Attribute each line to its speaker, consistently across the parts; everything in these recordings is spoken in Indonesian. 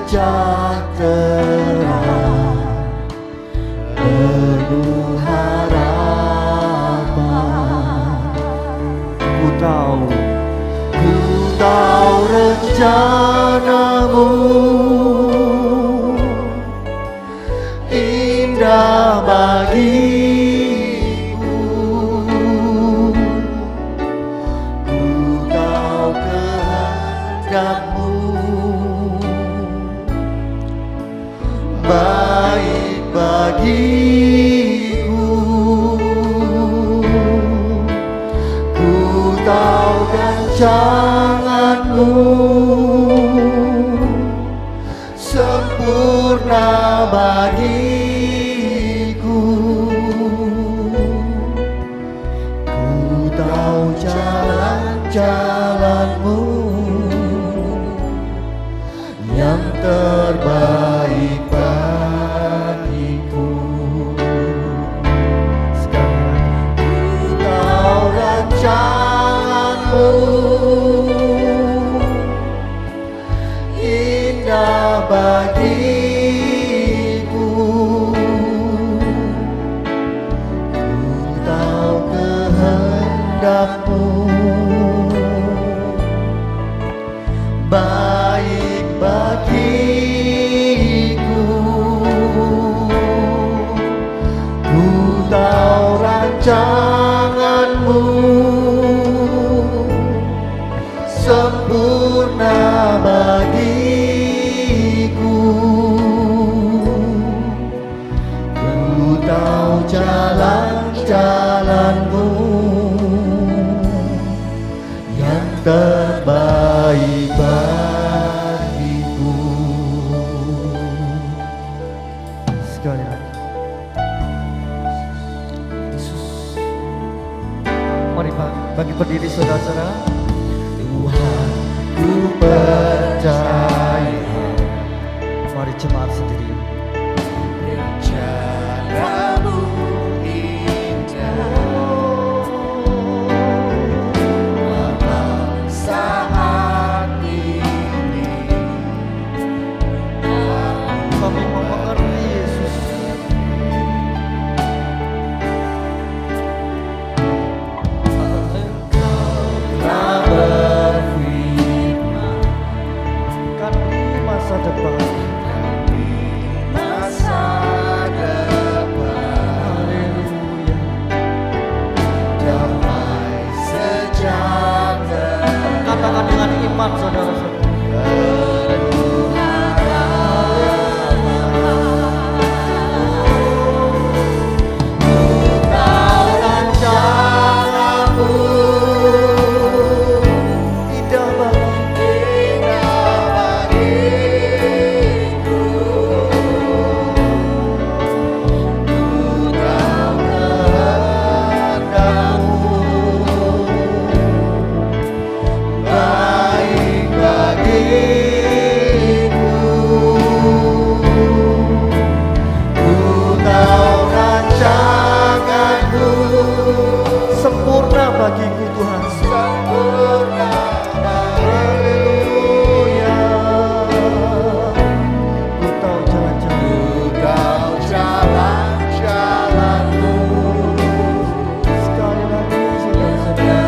Speaker 1: sejahtera, penuh harapan. Ku tahu rencanamu indah bagiku. Ku tahu kehendakmu baik bagiku. Ku tahu rancanganmu sempurna bagiku. Ku tahu jalan-jalanmu yang terbaik bagiku. Sekarang ku tahu rancanganmu indah bagiku. Ku tahu kehendakmu baik bagiku. Ku tahu rancanganmu sempurna bagiku. Ku tahu jalan-jalanmu yang terbaik bagiku. Sekali lagi, Yesus. Mari bagi berdiri saudara-saudara. Tuhan, ku percaya. Mari jemaat sendiri. Rencanamu indah, walau saat ini kami mau mengerti Yesus. Engkau telah berfirman kan di masa depan, haleluya, damai sejahtera. Katakan dengan iman saudara-saudara. Sempurna bagiku Tuhan, sempurna, haleluya. Ku tahu jalan-jalanmu. Sekali lagi saudara-saudara.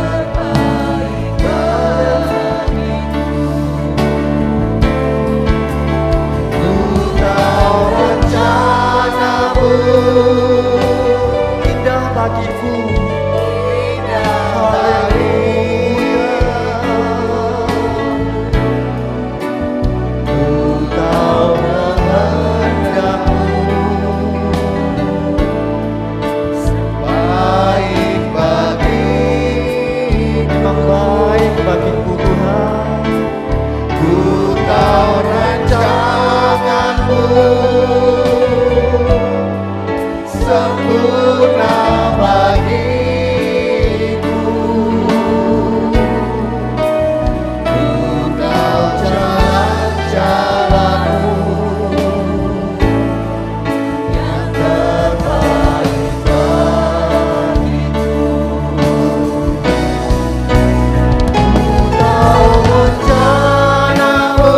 Speaker 1: Ku tahu rencanamu indah bagiku. Bagiku Tuhan, ku tahu rancanganmu sempurna bagiku. Ku tahu jalan-jalanmu yang terbaik bagiku. Rencanamu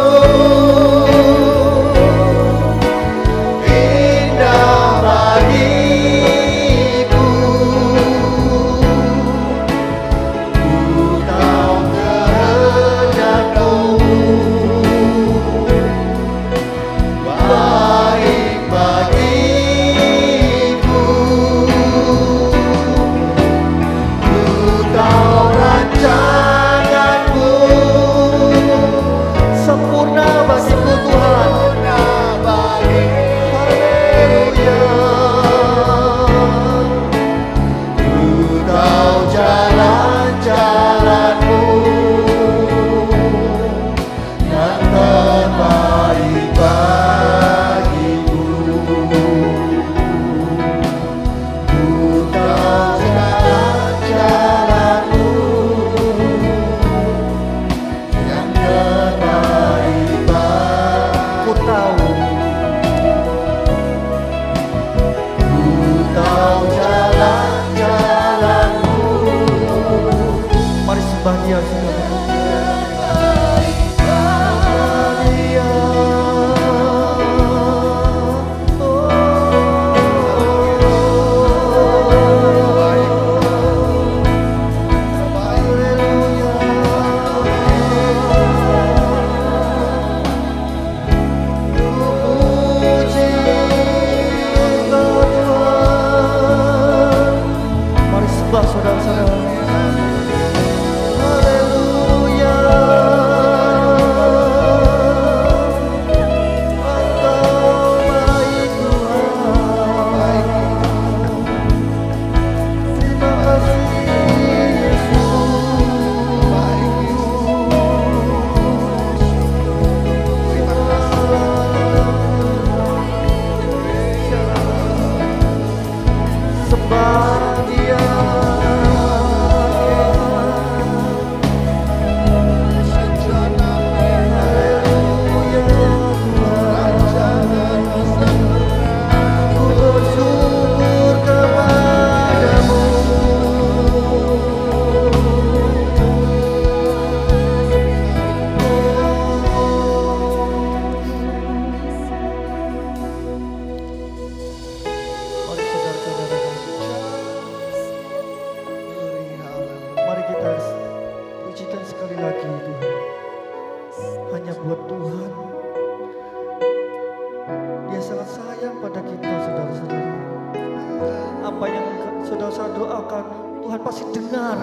Speaker 1: doakan, Tuhan pasti dengar.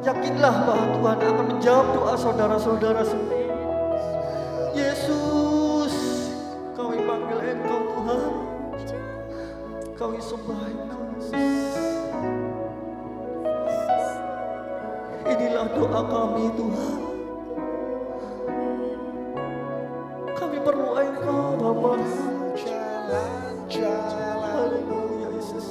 Speaker 1: Yakinlah bahwa Tuhan akan menjawab doa saudara-saudara semua. Yesus, kami panggil Engkau Tuhan. Kami sembah Engkau Yesus. Inilah doa kami Tuhan. Kami perlu Engkau Bapa. Haleluya Yesus.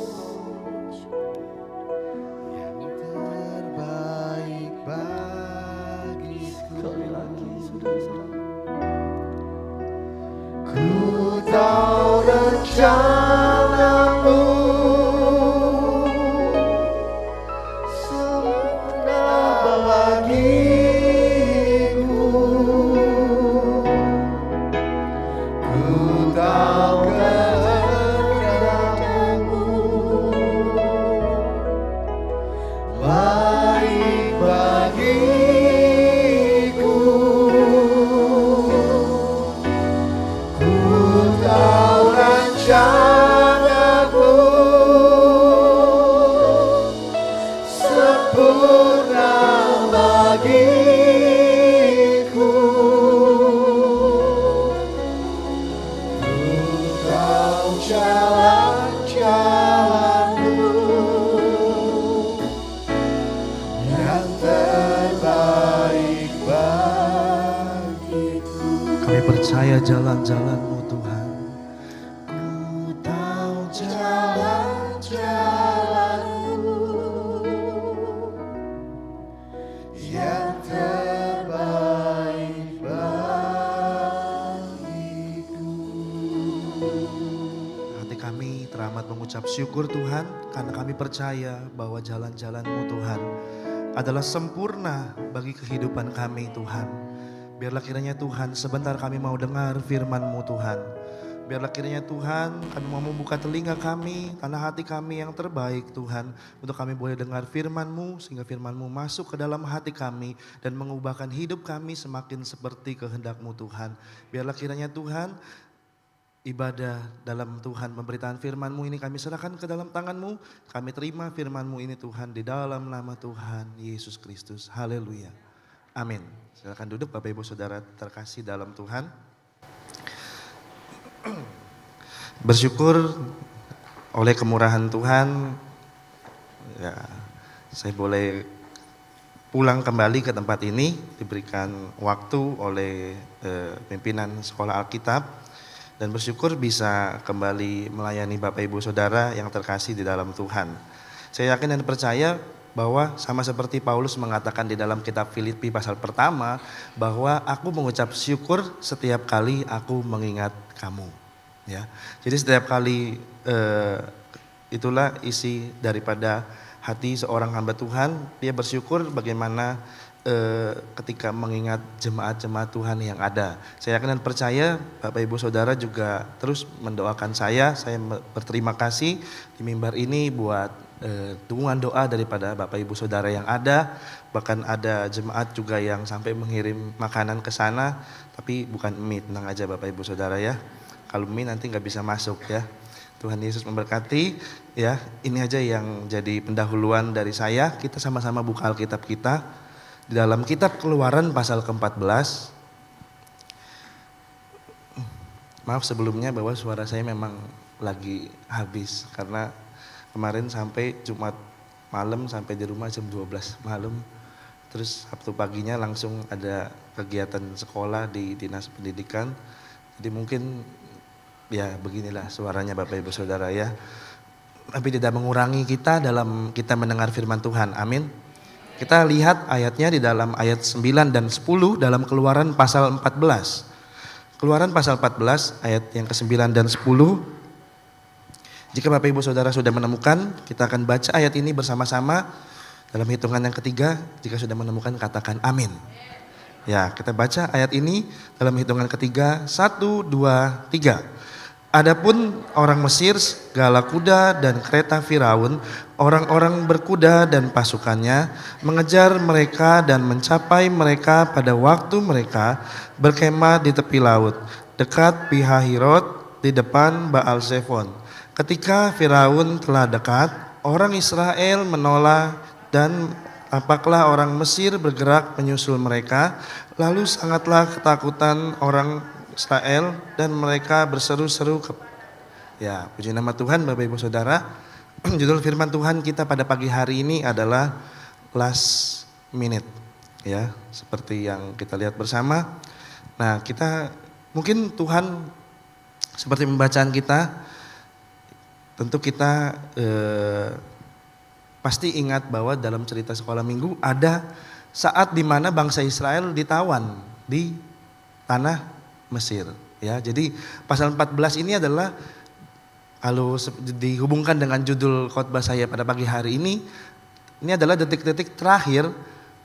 Speaker 2: Yang terbaik bagiku.
Speaker 1: Sekali lagi saudara-saudara.
Speaker 2: Ku tahu rencanamu sempurna bagiku. Ku tahu kehendakmu baik bagiku. Ku tahu rencanamu sempurna bagiku. Ku tahu jalan-jalanmu yang terbaik bagiku.
Speaker 3: Kami percaya jalan-jalan-Mu Tuhan.
Speaker 2: Ku tahu jalan-jalanmu yang terbaik bagiku.
Speaker 3: Hati kami teramat mengucap syukur Tuhan, karena kami percaya bahwa jalan-jalan-Mu Tuhan adalah sempurna bagi kehidupan kami Tuhan. Biarlah kiranya Tuhan sebentar kami mau dengar firman-Mu Tuhan. Biarlah kiranya Tuhan kami mau membuka telinga kami, tanah hati kami yang terbaik Tuhan. Untuk kami boleh dengar firman-Mu, sehingga firman-Mu masuk ke dalam hati kami dan mengubahkan hidup kami semakin seperti kehendak-Mu Tuhan. Biarlah kiranya Tuhan ibadah dalam Tuhan pemberitaan firman-Mu ini kami serahkan ke dalam tangan-Mu. Kami terima firman-Mu ini Tuhan di dalam nama Tuhan Yesus Kristus. Haleluya. Amin. Silakan duduk Bapak Ibu Saudara terkasih dalam Tuhan. Bersyukur oleh kemurahan Tuhan, ya, saya boleh pulang kembali ke tempat ini, diberikan waktu oleh pimpinan sekolah Alkitab, dan bersyukur bisa kembali melayani Bapak Ibu Saudara yang terkasih di dalam Tuhan. Saya yakin dan percaya bahwa sama seperti Paulus mengatakan di dalam kitab Filipi pasal pertama, bahwa aku mengucap syukur setiap kali aku mengingat kamu. Ya, jadi setiap kali itulah isi daripada hati seorang hamba Tuhan, dia bersyukur bagaimana ketika mengingat jemaat-jemaat Tuhan yang ada. Saya yakin dan percaya Bapak Ibu Saudara juga terus mendoakan saya berterima kasih di mimbar ini buat dukungan doa daripada Bapak Ibu Saudara yang ada. Bahkan ada jemaat juga yang sampai mengirim makanan ke sana, tapi bukan mie, tenang aja Bapak Ibu Saudara ya. Kalau mie nanti nggak bisa masuk ya. Tuhan Yesus memberkati ya. Ini aja yang jadi pendahuluan dari saya. Kita sama-sama buka Alkitab kita di dalam kitab Keluaran pasal ke-14. Maaf sebelumnya bahwa suara saya memang lagi habis karena kemarin sampai Jumat malam sampai di rumah jam 12 malam. Terus Sabtu paginya langsung ada kegiatan sekolah di Dinas Pendidikan. Jadi mungkin ya beginilah suaranya Bapak Ibu Saudara ya. Tapi tidak mengurangi kita dalam kita mendengar firman Tuhan. Amin. Kita lihat ayatnya di dalam ayat 9 dan 10 dalam Keluaran pasal 14. Keluaran pasal 14 ayat yang ke-9 dan 10. Jika Bapak Ibu Saudara sudah menemukan, kita akan baca ayat ini bersama-sama dalam hitungan yang ketiga. Jika sudah menemukan katakan amin. Ya, kita baca ayat ini dalam hitungan ketiga. 1, 2, 3. Adapun orang Mesir, segala kuda dan kereta Firaun, orang-orang berkuda dan pasukannya mengejar mereka dan mencapai mereka pada waktu mereka berkemah di tepi laut, dekat Pihahirot di depan Baal Zephon. Ketika Firaun telah dekat, orang Israel menolak dan tampaklah orang Mesir bergerak menyusul mereka. Lalu sangatlah ketakutan orang Israel dan mereka berseru-seru ya, puji nama Tuhan Bapak Ibu Saudara. Judul firman Tuhan kita pada pagi hari ini adalah last minute. Ya, seperti yang kita lihat bersama. Nah, kita mungkin Tuhan seperti pembacaan kita, tentu kita pasti ingat bahwa dalam cerita sekolah minggu ada saat di mana bangsa Israel ditawan di tanah Mesir. Ya, jadi pasal 14 ini adalah kalau dihubungkan dengan judul khotbah saya pada pagi hari ini adalah detik-detik terakhir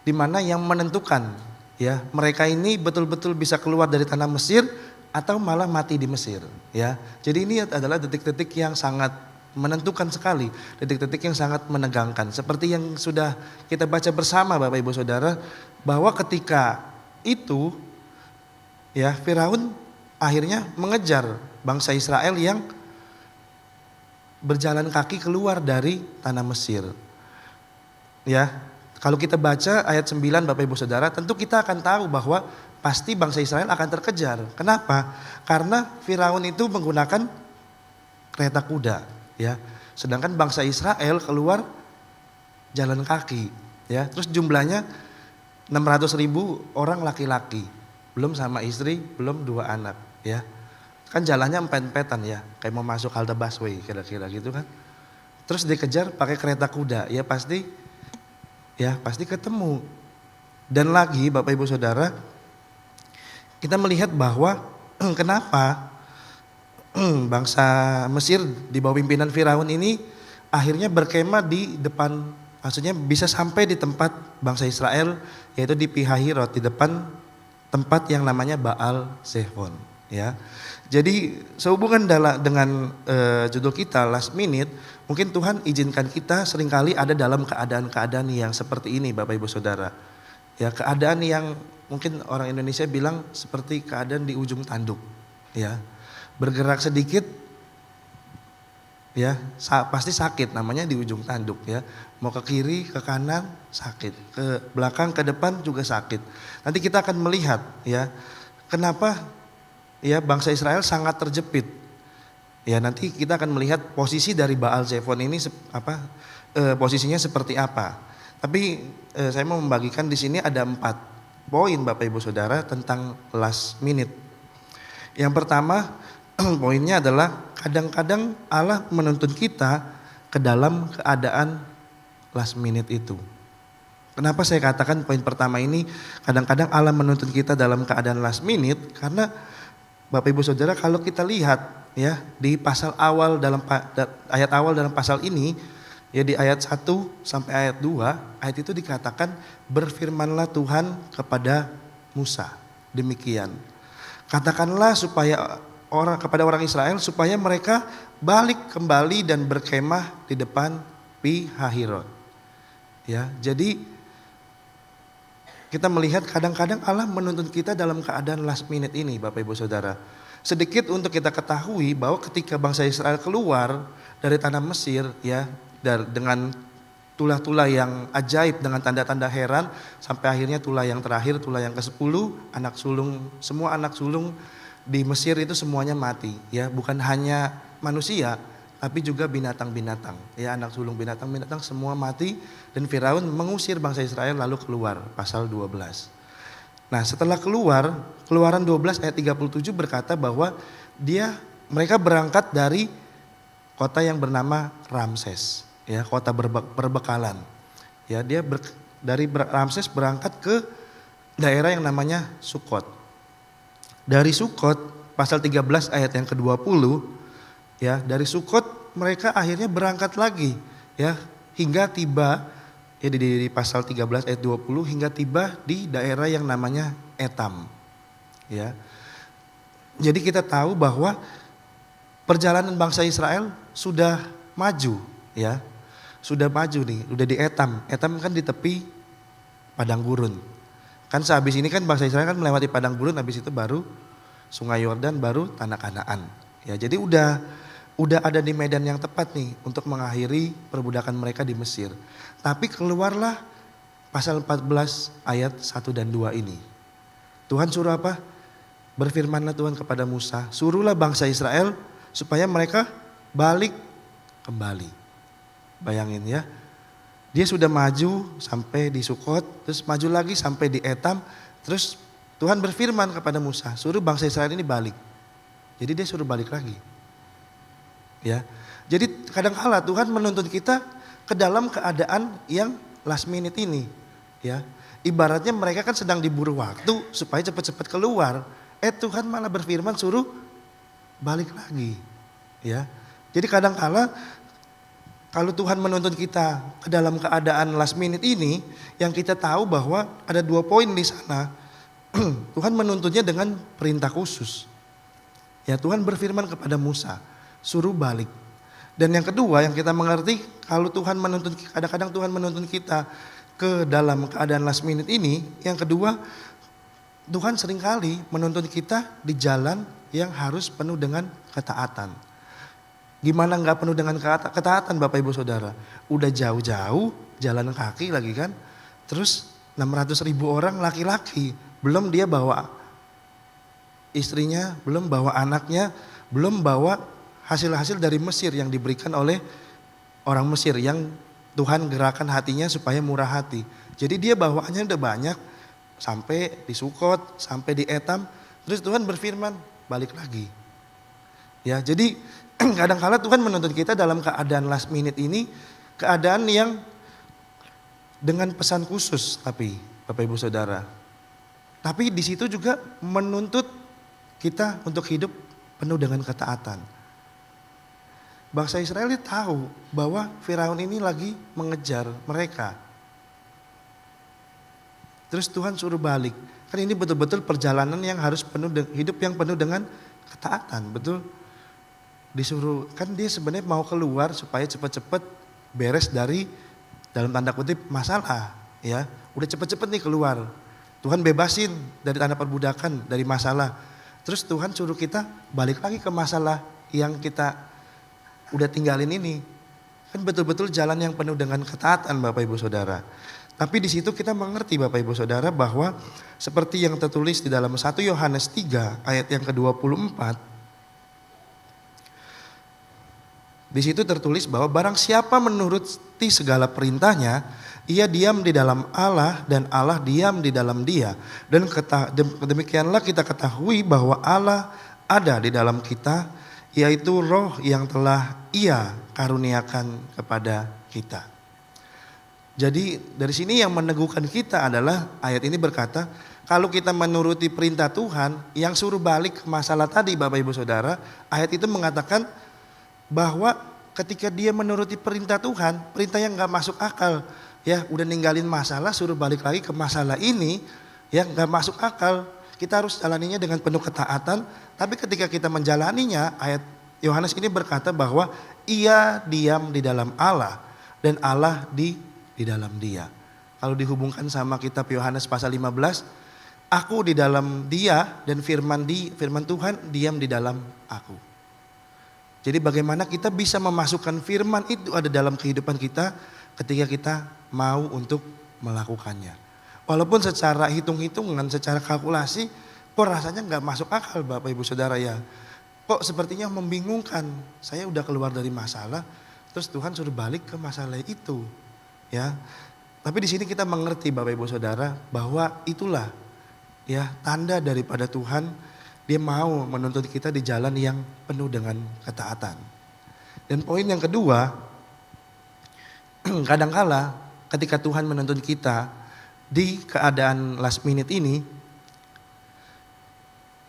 Speaker 3: di mana yang menentukan ya mereka ini betul-betul bisa keluar dari tanah Mesir atau malah mati di Mesir. Ya, jadi ini adalah detik-detik yang sangat menentukan sekali, detik-detik yang sangat menegangkan. Seperti yang sudah kita baca bersama Bapak Ibu Saudara, bahwa ketika itu ya Firaun akhirnya mengejar bangsa Israel yang berjalan kaki keluar dari tanah Mesir. Ya, kalau kita baca ayat 9 Bapak Ibu Saudara, tentu kita akan tahu bahwa pasti bangsa Israel akan terkejar. Kenapa? Karena Firaun itu menggunakan kereta kuda. Ya, sedangkan bangsa Israel keluar jalan kaki, ya. Terus jumlahnya 600.000 orang laki-laki, belum sama istri, belum 2 anak, ya. Kan jalannya empet-empetan ya, kayak mau masuk halte busway kira-kira gitu kan. Terus dikejar pakai kereta kuda, ya pasti ketemu. Dan lagi Bapak Ibu Saudara, kita melihat bahwa kenapa bangsa Mesir di bawah pimpinan Firaun ini akhirnya berkemah di depan, maksudnya bisa sampai di tempat bangsa Israel, yaitu di Pihahirot, di depan tempat yang namanya Baal Zephon. Ya, jadi sehubungan dengan judul kita last minute, mungkin Tuhan izinkan kita seringkali ada dalam keadaan-keadaan yang seperti ini Bapak Ibu Saudara. Ya, keadaan yang mungkin orang Indonesia bilang seperti keadaan di ujung tanduk. Ya, bergerak sedikit ya pasti sakit, namanya di ujung tanduk ya. Mau ke kiri, ke kanan sakit, ke belakang, ke depan juga sakit. Nanti kita akan melihat ya kenapa ya bangsa Israel sangat terjepit. Ya, nanti kita akan melihat posisi dari Baal Zephon ini posisinya seperti apa. Tapi saya mau membagikan di sini ada 4 poin Bapak Ibu Saudara tentang last minute. Yang pertama, poinnya adalah kadang-kadang Allah menuntun kita ke dalam keadaan last minute itu. Kenapa saya katakan poin pertama ini kadang-kadang Allah menuntun kita dalam keadaan last minute? Karena Bapak Ibu Saudara, kalau kita lihat ya di pasal awal ayat awal dalam pasal ini ya, di ayat 1 sampai ayat 2, ayat itu dikatakan berfirmanlah Tuhan kepada Musa demikian. Katakanlah kepada orang Israel supaya mereka balik kembali dan berkemah di depan Pi-hahirot. Ya, jadi kita melihat kadang-kadang Allah menuntun kita dalam keadaan last minute ini Bapak Ibu Saudara. Sedikit untuk kita ketahui bahwa ketika bangsa Israel keluar dari tanah Mesir ya, dengan tulah-tulah yang ajaib dengan tanda-tanda heran, sampai akhirnya tulah yang terakhir, tulah yang ke-10, semua anak sulung di Mesir itu semuanya mati ya, bukan hanya manusia tapi juga binatang-binatang ya, anak sulung binatang-binatang semua mati, dan Firaun mengusir bangsa Israel lalu keluar, pasal 12. Nah, setelah Keluaran 12 ayat 37 berkata bahwa mereka berangkat dari kota yang bernama Ramses ya, kota berbekalan. Ya, dari Ramses berangkat ke daerah yang namanya Sukot. Dari Sukot pasal 13 ayat yang ke-20 ya, dari Sukot mereka akhirnya berangkat lagi ya hingga tiba ya di pasal 13 ayat 20 hingga tiba di daerah yang namanya Etam. Ya. Jadi kita tahu bahwa perjalanan bangsa Israel sudah maju ya. Sudah maju nih, udah di Etam. Etam kan di tepi padang gurun. Kan sehabis ini kan bangsa Israel kan melewati padang gurun, habis itu baru Sungai Yordan, baru tanah Kanaan. Ya, jadi udah udah ada di medan yang tepat nih untuk mengakhiri perbudakan mereka di Mesir. Tapi keluarlah pasal 14 ayat 1 dan 2 ini. Tuhan suruh apa? Berfirmanlah Tuhan kepada Musa, suruhlah bangsa Israel supaya mereka balik kembali. Bayangin ya, dia sudah maju sampai di Sukot, terus maju lagi sampai di Etam, terus Tuhan berfirman kepada Musa, suruh bangsa Israel ini balik. Jadi dia suruh balik lagi. Ya. Jadi kadang-kala Tuhan menuntun kita ke dalam keadaan yang last minute ini, ya. Ibaratnya mereka kan sedang diburu waktu supaya cepat-cepat keluar. Tuhan malah berfirman suruh balik lagi, ya. Jadi kadang-kala kalau Tuhan menuntun kita ke dalam keadaan last minute ini, yang kita tahu bahwa ada 2 poin di sana. Tuhan menuntunnya dengan perintah khusus. Ya, Tuhan berfirman kepada Musa, suruh balik. Dan yang kedua yang kita mengerti, kalau Tuhan menuntun, kadang-kadang Tuhan menuntun kita ke dalam keadaan last minute ini, yang kedua Tuhan seringkali menuntun kita di jalan yang harus penuh dengan ketaatan. Gimana nggak penuh dengan ketaatan Bapak Ibu Saudara? Udah jauh-jauh jalan kaki lagi kan, terus 600.000 orang laki-laki, belum dia bawa istrinya, belum bawa anaknya, belum bawa hasil-hasil dari Mesir yang diberikan oleh orang Mesir yang Tuhan gerakan hatinya supaya murah hati. Jadi dia bawaannya udah banyak sampai di Sukot, sampai di Etam, terus Tuhan berfirman balik lagi. Ya, jadi kadang-kala Tuhan menuntut kita dalam keadaan last minute ini, keadaan yang dengan pesan khusus, tapi Bapak Ibu Saudara. Tapi di situ juga menuntut kita untuk hidup penuh dengan ketaatan. Bangsa Israel tahu bahwa Firaun ini lagi mengejar mereka. Terus Tuhan suruh balik. Kan ini betul-betul perjalanan yang harus hidup yang penuh dengan ketaatan, betul? Disuruh, kan dia sebenarnya mau keluar supaya cepat-cepat beres dari dalam tanda kutip masalah, ya. Udah cepat-cepat nih keluar. Tuhan bebasin dari tanda perbudakan, dari masalah. Terus Tuhan suruh kita balik lagi ke masalah yang kita udah tinggalin ini. Kan betul-betul jalan yang penuh dengan ketaatan Bapak Ibu Saudara. Tapi di situ kita mengerti Bapak Ibu Saudara bahwa seperti yang tertulis di dalam 1 Yohanes 3 ayat yang ke-24. Di situ tertulis bahwa barang siapa menuruti segala perintahnya, ia diam di dalam Allah dan Allah diam di dalam dia. Dan demikianlah kita ketahui bahwa Allah ada di dalam kita, yaitu roh yang telah ia karuniakan kepada kita. Jadi dari sini yang meneguhkan kita adalah ayat ini berkata, kalau kita menuruti perintah Tuhan yang suruh balik ke masalah tadi Bapak Ibu Saudara, ayat itu mengatakan bahwa ketika dia menuruti perintah Tuhan, perintah yang gak masuk akal, ya udah ninggalin masalah suruh balik lagi ke masalah ini, ya gak masuk akal. Kita harus jalaninya dengan penuh ketaatan, tapi ketika kita menjalaninya, ayat Yohanes ini berkata bahwa ia diam di dalam Allah dan Allah di dalam dia. Kalau dihubungkan sama kitab Yohanes pasal 15, aku di dalam dia dan firman Tuhan diam di dalam aku. Jadi bagaimana kita bisa memasukkan firman itu ada dalam kehidupan kita ketika kita mau untuk melakukannya. Walaupun secara hitung-hitungan, secara kalkulasi, kok rasanya nggak masuk akal Bapak Ibu Saudara ya. Kok sepertinya membingungkan, saya udah keluar dari masalah, terus Tuhan suruh balik ke masalah itu. Ya, tapi di sini kita mengerti Bapak Ibu Saudara bahwa itulah ya tanda daripada Tuhan. Dia mau menuntut kita di jalan yang penuh dengan ketaatan. Dan poin yang kedua, kadangkala ketika Tuhan menuntut kita di keadaan last minute ini,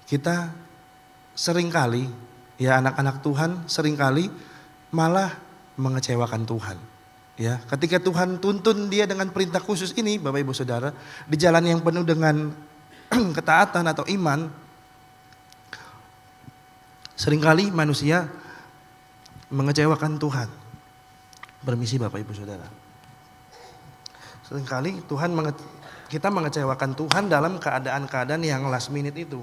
Speaker 3: kita seringkali, ya anak-anak Tuhan seringkali malah mengecewakan Tuhan. Ya, ketika Tuhan tuntun dia dengan perintah khusus ini, Bapak Ibu Saudara, di jalan yang penuh dengan ketaatan atau iman, seringkali manusia mengecewakan Tuhan. Permisi Bapak Ibu Saudara. Seringkali kita mengecewakan Tuhan dalam keadaan-keadaan yang last minute itu.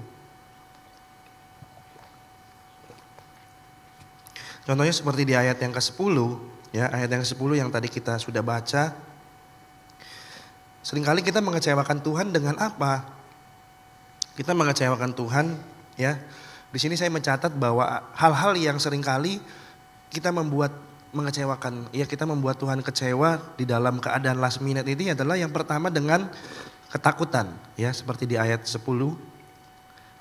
Speaker 3: Contohnya seperti di ayat yang ke-10, ya, ayat yang ke-10 yang tadi kita sudah baca. Seringkali kita mengecewakan Tuhan dengan apa? Kita mengecewakan Tuhan, ya. Di sini saya mencatat bahwa hal-hal yang seringkali kita mengecewakan, ya, kita membuat Tuhan kecewa di dalam keadaan last minute ini adalah yang pertama dengan ketakutan, ya, seperti di ayat 10.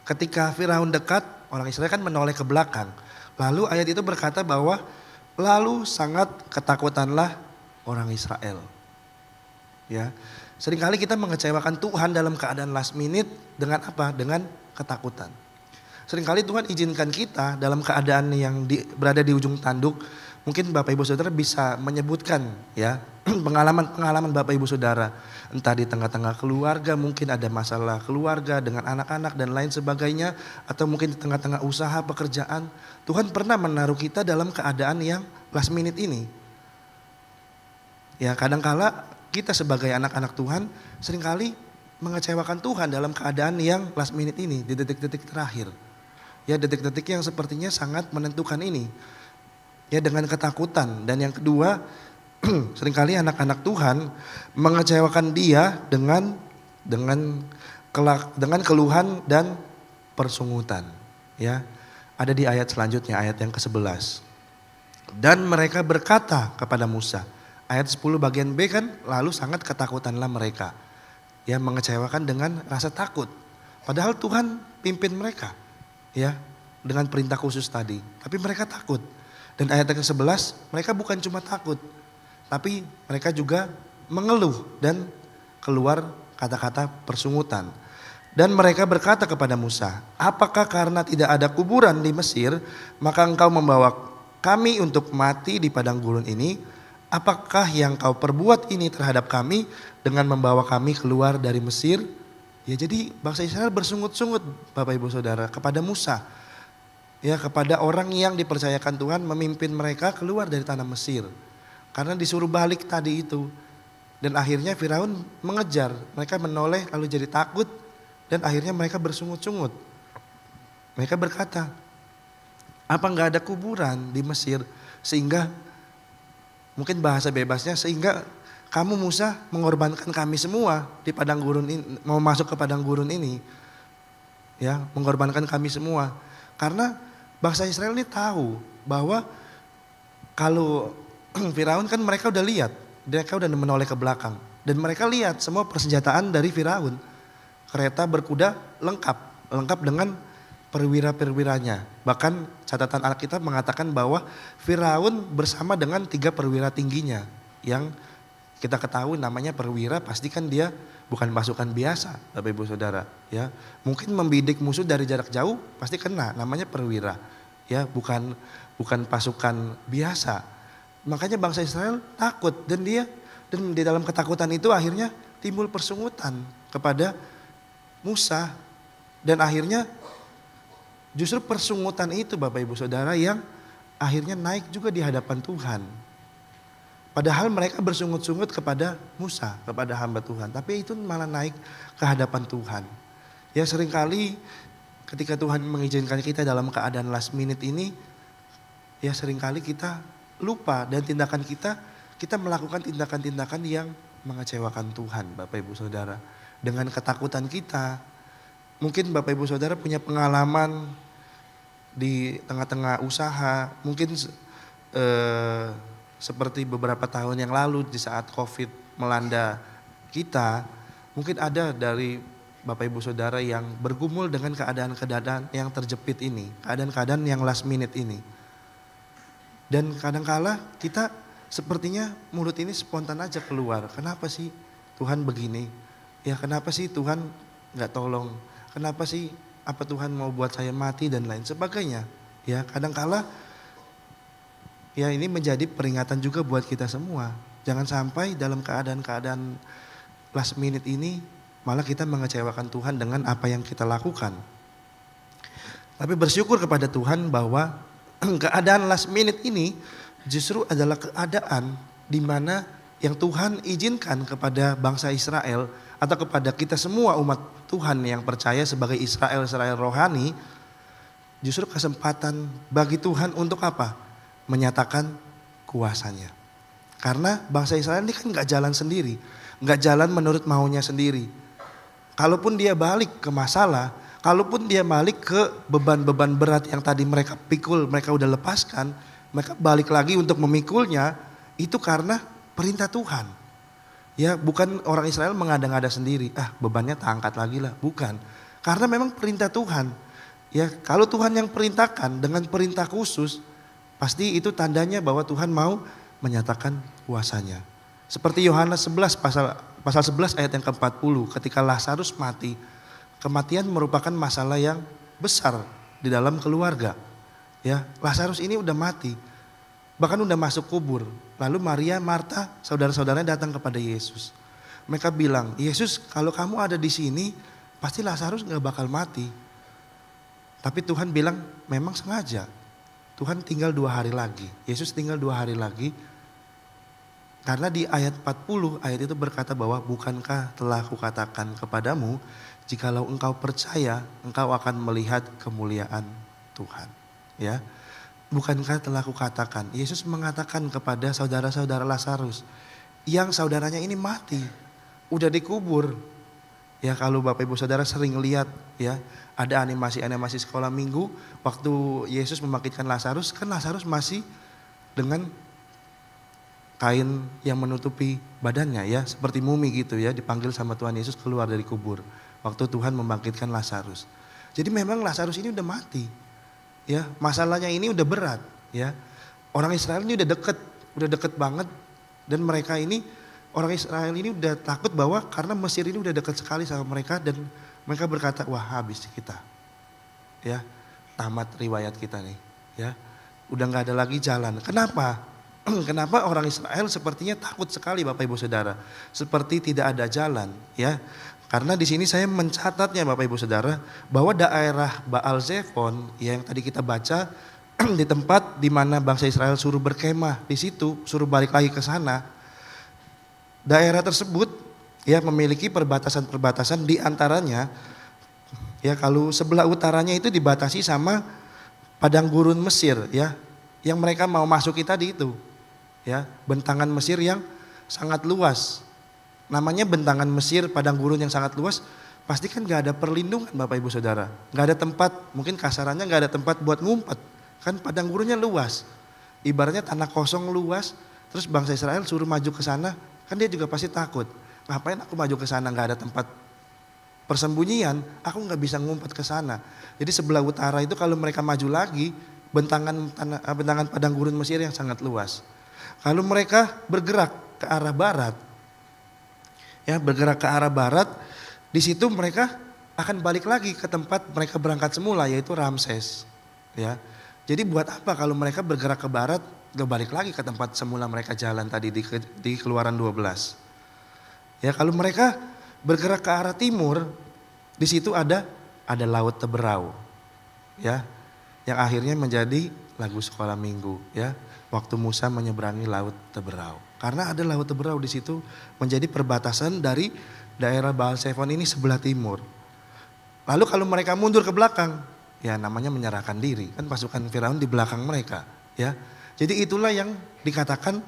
Speaker 3: Ketika Firaun dekat, orang Israel kan menoleh ke belakang. Lalu ayat itu berkata bahwa lalu sangat ketakutanlah orang Israel. Ya, seringkali kita mengecewakan Tuhan dalam keadaan last minute dengan apa? Dengan ketakutan. Seringkali Tuhan izinkan kita dalam keadaan yang berada di ujung tanduk. Mungkin Bapak Ibu Saudara bisa menyebutkan, ya, pengalaman Bapak Ibu Saudara. Entah di tengah-tengah keluarga, mungkin ada masalah keluarga dengan anak-anak dan lain sebagainya. Atau mungkin di tengah-tengah usaha pekerjaan. Tuhan pernah menaruh kita dalam keadaan yang last minute ini. Ya, kadangkala kita sebagai anak-anak Tuhan seringkali mengecewakan Tuhan dalam keadaan yang last minute ini. Di detik-detik terakhir. Ya, detik-detik yang sepertinya sangat menentukan ini. Ya, dengan ketakutan. Dan yang kedua, seringkali anak-anak Tuhan mengecewakan Dia dengan keluhan dan persungutan. Ya, ada di ayat selanjutnya, ayat yang ke-11. Dan mereka berkata kepada Musa, ayat 10 bagian B kan, lalu sangat ketakutanlah mereka. Ya, mengecewakan dengan rasa takut. Padahal Tuhan pimpin mereka, ya, dengan perintah khusus tadi. Tapi mereka takut. Dan ayat yang ke-11, mereka bukan cuma takut, tapi mereka juga mengeluh dan keluar kata-kata persungutan. Dan mereka berkata kepada Musa, apakah karena tidak ada kuburan di Mesir, maka engkau membawa kami untuk mati di padang gurun ini? Apakah yang kau perbuat ini terhadap kami dengan membawa kami keluar dari Mesir? Ya, jadi bangsa Israel bersungut-sungut Bapak Ibu Saudara kepada Musa. Ya, kepada orang yang dipercayakan Tuhan memimpin mereka keluar dari tanah Mesir. Karena disuruh balik tadi itu. Dan akhirnya Firaun mengejar. Mereka menoleh lalu jadi takut. Dan akhirnya mereka bersungut-sungut. Mereka berkata, apa enggak ada kuburan di Mesir? Sehingga, mungkin bahasa bebasnya, sehingga kamu Musa mengorbankan kami semua di padang gurun ini. Mau masuk ke padang gurun ini. Ya, mengorbankan kami semua. Karena bangsa Israel ini tahu bahwa kalau Firaun kan mereka udah lihat, mereka udah menoleh ke belakang. Dan mereka lihat semua persenjataan dari Firaun. Kereta berkuda lengkap dengan perwira-perwiranya. Bahkan catatan Alkitab mengatakan bahwa Firaun bersama dengan 3 perwira tingginya. Yang kita ketahui namanya perwira, pasti kan dia bukan pasukan biasa, Bapak Ibu Saudara, ya. Mungkin membidik musuh dari jarak jauh pasti kena, namanya perwira. Ya, bukan pasukan biasa. Makanya bangsa Israel takut dan di dalam ketakutan itu akhirnya timbul persungutan kepada Musa, dan akhirnya justru persungutan itu Bapak Ibu Saudara yang akhirnya naik juga di hadapan Tuhan. Padahal mereka bersungut-sungut kepada Musa, kepada hamba Tuhan. Tapi itu malah naik ke hadapan Tuhan. Ya, seringkali ketika Tuhan mengizinkan kita dalam keadaan last minute ini, ya seringkali kita lupa dan kita melakukan tindakan-tindakan yang mengecewakan Tuhan, Bapak Ibu Saudara. Dengan ketakutan kita. Mungkin Bapak Ibu Saudara punya pengalaman di tengah-tengah usaha. Mungkin seperti beberapa tahun yang lalu di saat COVID melanda kita, mungkin ada dari Bapak Ibu Saudara yang bergumul dengan keadaan-keadaan yang terjepit ini, keadaan-keadaan yang last minute ini. Dan kadangkala kita sepertinya mulut ini spontan aja keluar, kenapa sih Tuhan begini? Ya, kenapa sih Tuhan gak tolong? Kenapa sih, apa Tuhan mau buat saya mati dan lain sebagainya? Ya, kadangkala ya ini menjadi peringatan juga buat kita semua. Jangan sampai dalam keadaan-keadaan last minute ini malah kita mengecewakan Tuhan dengan apa yang kita lakukan. Tapi bersyukur kepada Tuhan bahwa keadaan last minute ini justru adalah keadaan di mana yang Tuhan izinkan kepada bangsa Israel atau kepada kita semua umat Tuhan yang percaya sebagai Israel rohani, justru kesempatan bagi Tuhan untuk apa? menyatakan kuasanya. Karena bangsa Israel ini kan gak jalan sendiri, gak jalan menurut maunya sendiri. Kalaupun dia balik ke masalah, kalaupun dia balik ke beban-beban berat yang tadi mereka pikul, mereka udah lepaskan, mereka balik lagi untuk memikulnya, itu karena perintah Tuhan. Ya, bukan orang Israel mengada-ngada sendiri, bebannya tak angkat lagi lah, bukan. Karena memang perintah Tuhan. Ya, kalau Tuhan yang perintahkan dengan perintah khusus, pasti itu tandanya bahwa Tuhan mau menyatakan kuasanya. Seperti Yohanes 11 pasal 11 ayat yang ke-40, ketika Lazarus mati, kematian merupakan masalah yang besar di dalam keluarga. Ya, Lazarus ini udah mati, bahkan udah masuk kubur. Lalu Maria, Marta, saudara-saudaranya datang kepada Yesus. Mereka bilang, Yesus, kalau kamu ada di sini, pasti Lazarus gak bakal mati. Tapi Tuhan bilang, memang sengaja. Tuhan tinggal 2 hari lagi. Yesus tinggal 2 hari lagi. Karena di ayat 40, ayat itu berkata bahwa bukankah telah kukatakan kepadamu, jikalau engkau percaya, engkau akan melihat kemuliaan Tuhan. Ya, bukankah telah kukatakan, Yesus mengatakan kepada saudara-saudara Lazarus, yang saudaranya ini mati, udah dikubur. Ya, kalau Bapak Ibu Saudara sering lihat ya, ada animasi-animasi sekolah minggu, waktu Yesus membangkitkan Lazarus, kan Lazarus masih dengan kain yang menutupi badannya ya, seperti mumi gitu ya, dipanggil sama Tuhan Yesus keluar dari kubur waktu Tuhan membangkitkan Lazarus. Jadi memang Lazarus ini udah mati. Ya, masalahnya ini udah berat ya. Orang Israel ini udah deket banget, dan mereka ini, orang Israel ini udah takut bahwa karena Mesir ini udah dekat sekali sama mereka, dan mereka berkata, wah habis kita. Ya, tamat riwayat kita nih ya. Udah gak ada lagi jalan. Kenapa? Kenapa orang Israel sepertinya takut sekali Bapak Ibu Saudara, seperti tidak ada jalan ya. Karena di sini saya mencatatnya Bapak Ibu Saudara, bahwa daerah Baal Zephon yang tadi kita baca di tempat di mana bangsa Israel suruh berkemah di situ, suruh balik lagi ke sana. Daerah tersebut ya memiliki perbatasan-perbatasan, di antaranya ya, kalau sebelah utaranya itu dibatasi sama padang gurun Mesir ya, yang mereka mau masuki tadi itu. Ya, bentangan Mesir yang sangat luas. Namanya bentangan Mesir, padang gurun yang sangat luas, pasti kan gak ada perlindungan Bapak Ibu Saudara. Gak ada tempat, mungkin kasarannya gak ada tempat buat ngumpet. Kan padang gurunnya luas. Ibaratnya tanah kosong luas, terus bangsa Israel suruh maju ke sana, kan dia juga pasti takut. Ngapain aku maju ke sana, gak ada tempat persembunyian, aku gak bisa ngumpet ke sana. Jadi sebelah utara itu kalau mereka maju lagi, bentangan padang gurun Mesir yang sangat luas. Kalau mereka bergerak ke arah barat, ya bergerak ke arah barat, di situ mereka akan balik lagi ke tempat mereka berangkat semula, yaitu Ramses. Ya, jadi buat apa kalau mereka bergerak ke barat, gak balik lagi ke tempat semula mereka jalan tadi di Keluaran 12. Ya, kalau mereka bergerak ke arah timur, di situ ada Laut Teberau, ya, yang akhirnya menjadi lagu sekolah minggu, ya. Waktu Musa menyeberangi Laut Teberau. Karena ada Laut Teberau di situ menjadi perbatasan dari daerah Baal Zephon ini sebelah timur. Lalu kalau mereka mundur ke belakang, ya namanya menyerahkan diri. Kan pasukan Firaun di belakang mereka, ya. Jadi itulah yang dikatakan,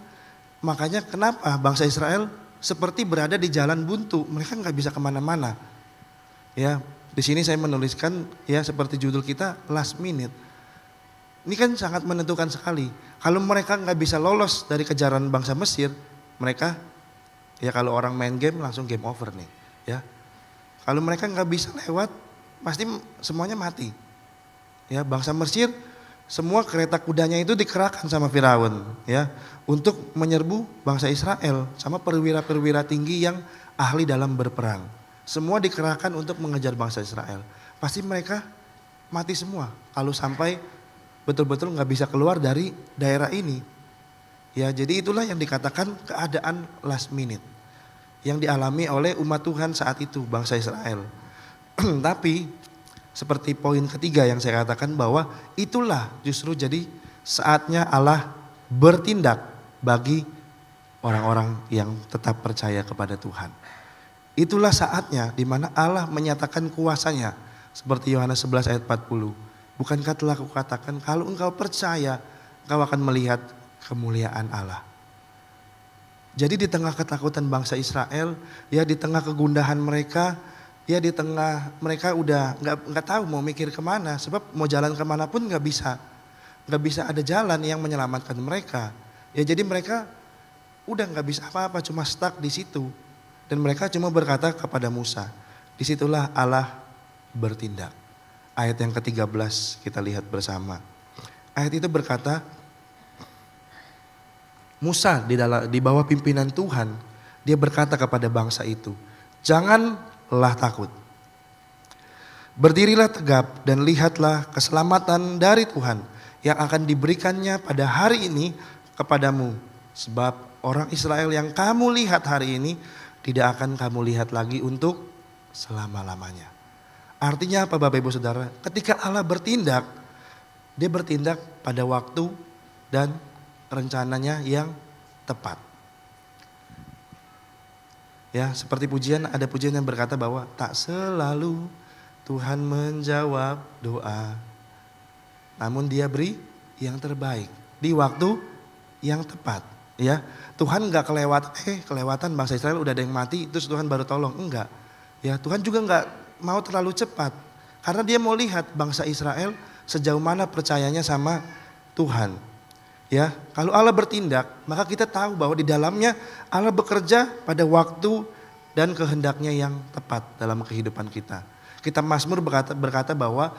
Speaker 3: makanya kenapa bangsa Israel seperti berada di jalan buntu, mereka nggak bisa kemana-mana. Ya, di sini saya menuliskan ya seperti judul kita, last minute. Ini kan sangat menentukan sekali. Kalau mereka nggak bisa lolos dari kejaran bangsa Mesir, mereka ya kalau orang main game langsung game over nih, ya. Kalau mereka nggak bisa lewat, pasti semuanya mati. Ya, bangsa Mesir semua kereta kudanya itu dikerahkan sama Firaun, ya, untuk menyerbu bangsa Israel sama perwira-perwira tinggi yang ahli dalam berperang. Semua dikerahkan untuk mengejar bangsa Israel. Pasti mereka mati semua kalau sampai betul-betul nggak bisa keluar dari daerah ini. Ya, jadi itulah yang dikatakan keadaan last minute yang dialami oleh umat Tuhan saat itu, bangsa Israel. Tapi seperti poin ketiga yang saya katakan, bahwa itulah justru jadi saatnya Allah bertindak bagi orang-orang yang tetap percaya kepada Tuhan. Itulah saatnya di mana Allah menyatakan kuasanya, seperti Yohanes 11 ayat 40. Bukankah telah kukatakan, kalau engkau percaya, kau akan melihat kemuliaan Allah. Jadi di tengah ketakutan bangsa Israel, ya di tengah kegundahan mereka, ya di tengah mereka udah nggak tahu mau mikir kemana, sebab mau jalan kemana pun nggak bisa ada jalan yang menyelamatkan mereka. Ya jadi mereka udah nggak bisa apa-apa, cuma stuck di situ. Dan mereka cuma berkata kepada Musa. Disitulah Allah bertindak. Ayat yang ke-13 kita lihat bersama. Ayat itu berkata, Musa di bawah pimpinan Tuhan, dia berkata kepada bangsa itu, janganlah takut. Berdirilah tegap dan lihatlah keselamatan dari Tuhan yang akan diberikannya pada hari ini kepadamu. Sebab orang Israel yang kamu lihat hari ini tidak akan kamu lihat lagi untuk selama-lamanya. Artinya apa Bapak Ibu Saudara? Ketika Allah bertindak, dia bertindak pada waktu dan rencananya yang tepat. Ya, seperti ada pujian yang berkata bahwa tak selalu Tuhan menjawab doa, namun Dia beri yang terbaik di waktu yang tepat. Ya, Tuhan nggak kelewatan bangsa Israel udah ada yang mati, terus Tuhan baru tolong, enggak. Ya, Tuhan juga nggak mau terlalu cepat, karena Dia mau lihat bangsa Israel sejauh mana percayanya sama Tuhan. Ya, kalau Allah bertindak, maka kita tahu bahwa di dalamnya Allah bekerja pada waktu dan kehendaknya yang tepat dalam kehidupan kita. Kitab Mazmur berkata bahwa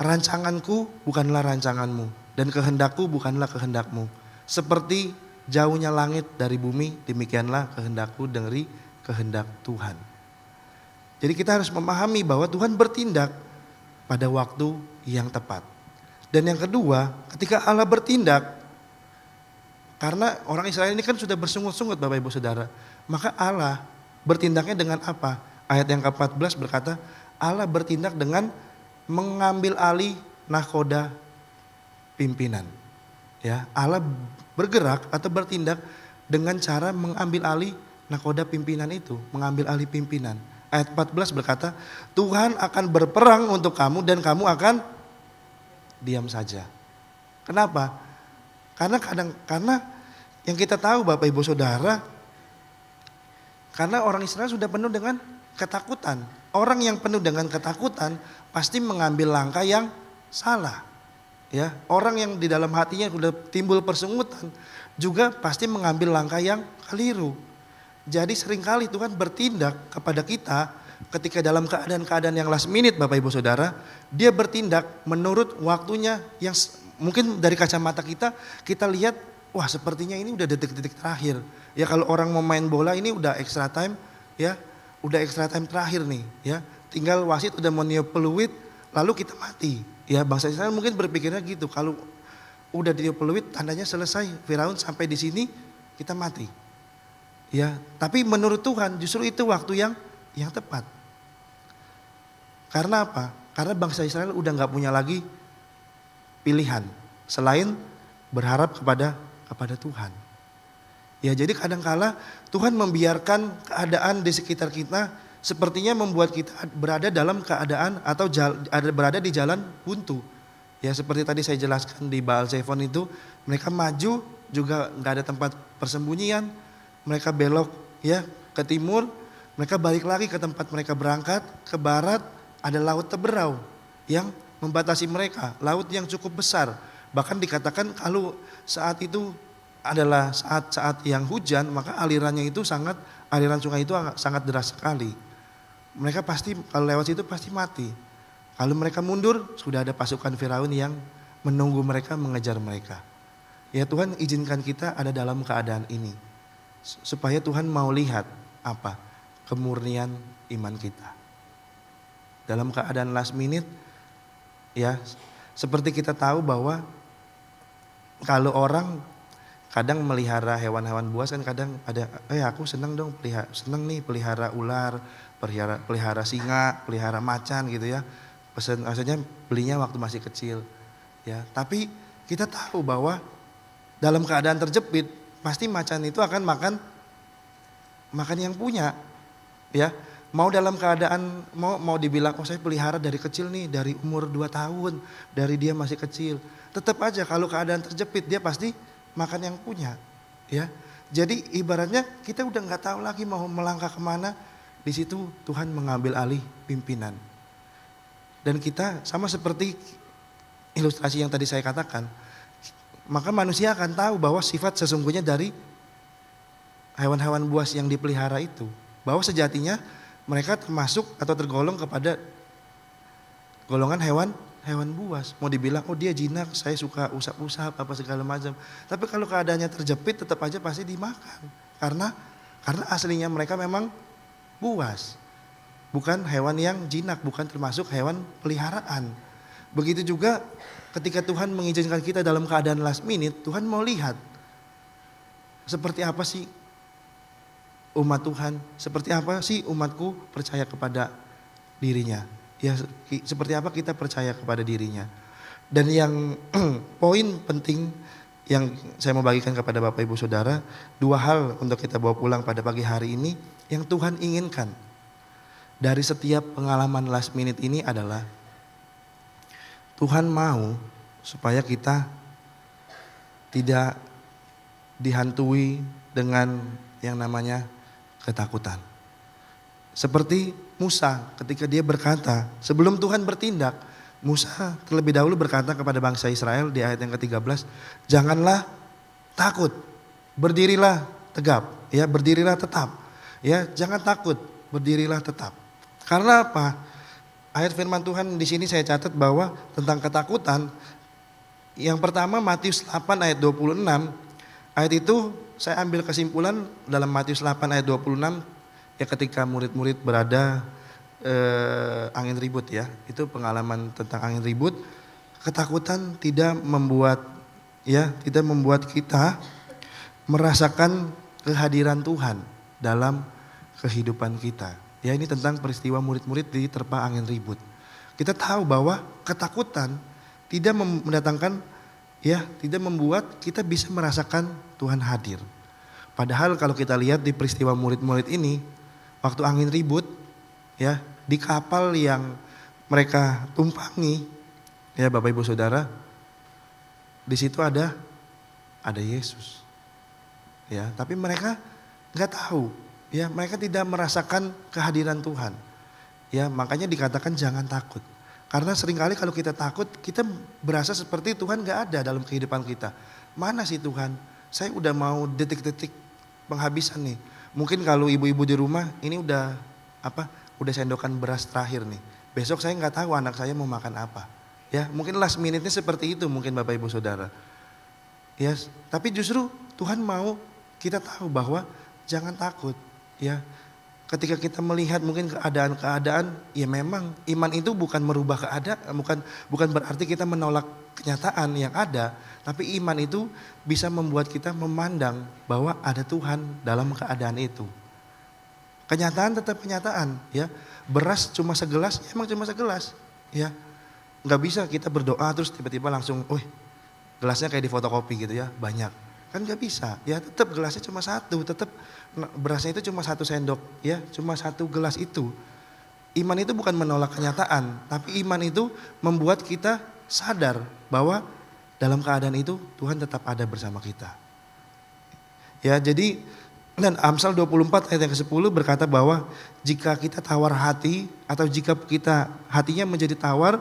Speaker 3: rancanganku bukanlah rancanganmu dan kehendakku bukanlah kehendakmu. Seperti jauhnya langit dari bumi, demikianlah kehendakku dari kehendak Tuhan. Jadi kita harus memahami bahwa Tuhan bertindak pada waktu yang tepat. Dan yang kedua, ketika Allah bertindak, karena orang Israel ini kan sudah bersungut-sungut Bapak Ibu Saudara. Maka Allah bertindaknya dengan apa? Ayat yang ke-14 berkata, Allah bertindak dengan mengambil alih nahkoda pimpinan. Ya, Allah bergerak atau bertindak dengan cara mengambil alih nahkoda pimpinan itu, mengambil alih pimpinan. Ayat 14 berkata, Tuhan akan berperang untuk kamu dan kamu akan diam saja. Kenapa? Karena yang kita tahu Bapak Ibu Saudara, karena orang Israel sudah penuh dengan ketakutan. Orang yang penuh dengan ketakutan pasti mengambil langkah yang salah. Ya, orang yang di dalam hatinya sudah timbul persungutan juga pasti mengambil langkah yang keliru. Jadi seringkali Tuhan bertindak kepada kita ketika dalam keadaan-keadaan yang last minute Bapak Ibu Saudara, Dia bertindak menurut waktunya yang mungkin dari kacamata kita lihat, wah sepertinya ini udah detik-detik terakhir. Ya kalau orang mau main bola ini udah extra time, ya udah extra time terakhir nih, ya tinggal wasit udah mau niup peluit, lalu kita mati. Ya bangsa Israel mungkin berpikirnya gitu, kalau udah ditiup peluit tandanya selesai, Firaun sampai di sini kita mati. Ya, tapi menurut Tuhan justru itu waktu yang tepat. Karena apa? Karena bangsa Israel udah nggak punya lagi pilihan selain berharap kepada Tuhan. Ya jadi kadangkala Tuhan membiarkan keadaan di sekitar kita sepertinya membuat kita berada dalam keadaan atau berada di jalan buntu. Ya seperti tadi saya jelaskan di Baal Zephon itu, mereka maju juga nggak ada tempat persembunyian, mereka belok ya ke timur, mereka balik lagi ke tempat mereka berangkat ke barat, ada laut Teberau yang membatasi mereka, laut yang cukup besar. Bahkan dikatakan kalau saat itu adalah saat-saat yang hujan, maka aliran sungai itu sangat deras sekali. Mereka pasti kalau lewat situ pasti mati. Kalau mereka mundur sudah ada pasukan Firaun yang menunggu mereka, mengejar mereka. Ya Tuhan izinkan kita ada dalam keadaan ini supaya Tuhan mau lihat apa? Kemurnian iman kita. Dalam keadaan last minute ya, seperti kita tahu bahwa kalau orang kadang melihara hewan-hewan buas kan kadang ada, aku senang dong pelihara ular, pelihara singa, pelihara macan gitu ya. Maksudnya belinya waktu masih kecil. Ya, tapi kita tahu bahwa dalam keadaan terjepit pasti macan itu akan makan yang punya. Ya, Mau dalam keadaan, mau dibilang, oh saya pelihara dari kecil nih, dari umur 2 tahun, dari dia masih kecil. Tetap aja kalau keadaan terjepit dia pasti makan yang punya. Ya, jadi ibaratnya kita udah nggak tahu lagi mau melangkah kemana. Di situ Tuhan mengambil alih pimpinan. Dan kita sama seperti ilustrasi yang tadi saya katakan, maka manusia akan tahu bahwa sifat sesungguhnya dari hewan-hewan buas yang dipelihara itu, bahwa sejatinya mereka termasuk atau tergolong kepada golongan hewan buas. Mau dibilang, oh dia jinak, saya suka usap-usap apa segala macam. Tapi kalau keadaannya terjepit tetap aja pasti dimakan. Karena aslinya mereka memang buas. Bukan hewan yang jinak, bukan termasuk hewan peliharaan. Begitu juga ketika Tuhan mengizinkan kita dalam keadaan last minute, Tuhan mau lihat seperti apa sih umat Tuhan, seperti apa sih umatku percaya kepada dirinya. Ya, seperti apa kita percaya kepada dirinya. Dan yang poin penting yang saya mau bagikan kepada Bapak Ibu Saudara, 2 hal untuk kita bawa pulang pada pagi hari ini yang Tuhan inginkan dari setiap pengalaman last minute ini adalah Tuhan mau supaya kita tidak dihantui dengan yang namanya ketakutan. Seperti Musa ketika dia berkata, sebelum Tuhan bertindak, Musa terlebih dahulu berkata kepada bangsa Israel di ayat yang ke-13, janganlah takut, berdirilah tegap, ya berdirilah tetap, ya jangan takut, berdirilah tetap. Karena apa? Ayat firman Tuhan di sini saya catat bahwa tentang ketakutan, yang pertama Matius 8 ayat 26, ayat itu saya ambil kesimpulan dalam Matius 8 ayat 26, ya ketika murid-murid berada angin ribut ya, itu pengalaman tentang angin ribut. Ketakutan tidak membuat kita merasakan kehadiran Tuhan dalam kehidupan kita. Ya ini tentang peristiwa murid-murid diterpa angin ribut. Kita tahu bahwa ketakutan tidak mendatangkan, ya tidak membuat kita bisa merasakan Tuhan hadir. Padahal kalau kita lihat di peristiwa murid-murid ini, waktu angin ribut, ya di kapal yang mereka tumpangi, ya Bapak Ibu Saudara, di situ ada Yesus, ya. Tapi mereka nggak tahu, ya mereka tidak merasakan kehadiran Tuhan, ya makanya dikatakan jangan takut. Karena seringkali kalau kita takut, kita berasa seperti Tuhan nggak ada dalam kehidupan kita. Mana sih Tuhan? Saya udah mau detik-detik penghabisan nih. Mungkin kalau ibu-ibu di rumah ini udah sendokan beras terakhir nih. Besok saya nggak tahu anak saya mau makan apa. Ya, mungkin last minute-nya seperti itu mungkin Bapak Ibu Saudara. Ya, tapi justru Tuhan mau kita tahu bahwa jangan takut, ya. Ketika kita melihat mungkin keadaan-keadaan, ya memang iman itu bukan merubah keadaan, bukan berarti kita menolak kenyataan yang ada, tapi iman itu bisa membuat kita memandang bahwa ada Tuhan dalam keadaan itu. Kenyataan tetap kenyataan, ya. Beras cuma segelas, ya emang cuma segelas, ya. Nggak bisa kita berdoa terus tiba-tiba langsung, gelasnya kayak di fotokopi gitu ya, banyak. Kan nggak bisa, ya tetap gelasnya cuma satu, tetap berasnya itu cuma 1 sendok, ya cuma 1 gelas itu. Iman itu bukan menolak kenyataan, tapi iman itu membuat kita sadar bahwa dalam keadaan itu Tuhan tetap ada bersama kita. Ya jadi, dan Amsal 24 ayat yang ke-10 berkata bahwa jika kita tawar hati atau jika kita hatinya menjadi tawar,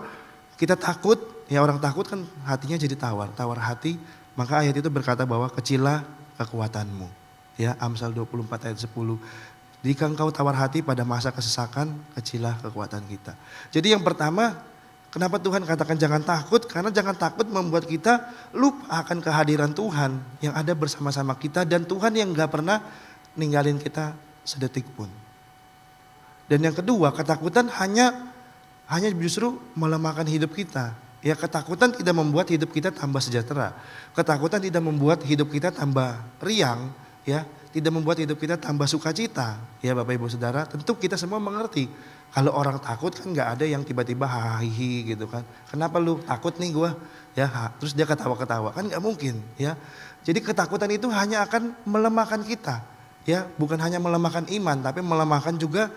Speaker 3: kita takut, ya orang takut kan hatinya jadi tawar hati. Maka ayat itu berkata bahwa kecillah kekuatanmu. Ya, Amsal 24 ayat 10. Jika engkau tawar hati pada masa kesesakan, kecillah kekuatan kita. Jadi yang pertama, kenapa Tuhan katakan jangan takut? Karena jangan takut membuat kita lupa akan kehadiran Tuhan yang ada bersama-sama kita. Dan Tuhan yang gak pernah ninggalin kita sedetik pun. Dan yang kedua, ketakutan hanya justru melemahkan hidup kita. Ya, ketakutan tidak membuat hidup kita tambah sejahtera. Ketakutan tidak membuat hidup kita tambah riang, ya, tidak membuat hidup kita tambah sukacita. Ya, Bapak Ibu Saudara, tentu kita semua mengerti. Kalau orang takut kan nggak ada yang tiba-tiba hahihi gitu kan. Kenapa lu takut nih gua? Ya, terus dia ketawa-ketawa, kan nggak mungkin, ya. Jadi ketakutan itu hanya akan melemahkan kita, ya, bukan hanya melemahkan iman, tapi melemahkan juga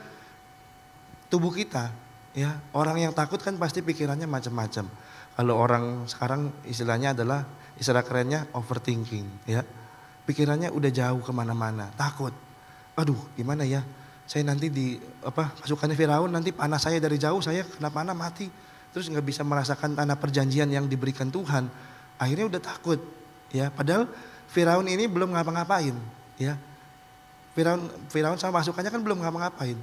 Speaker 3: tubuh kita. Ya, orang yang takut kan pasti pikirannya macam-macam. Kalau orang sekarang istilahnya adalah, istilah kerennya overthinking, ya. Pikirannya udah jauh kemana-mana, takut. Aduh, gimana ya? Saya nanti pasukannya Firaun nanti panah saya dari jauh, saya kena panah mati. Terus nggak bisa merasakan tanah perjanjian yang diberikan Tuhan. Akhirnya udah takut, ya. Padahal Firaun ini belum ngapa-ngapain, ya. Firaun sama pasukannya kan belum ngapa-ngapain.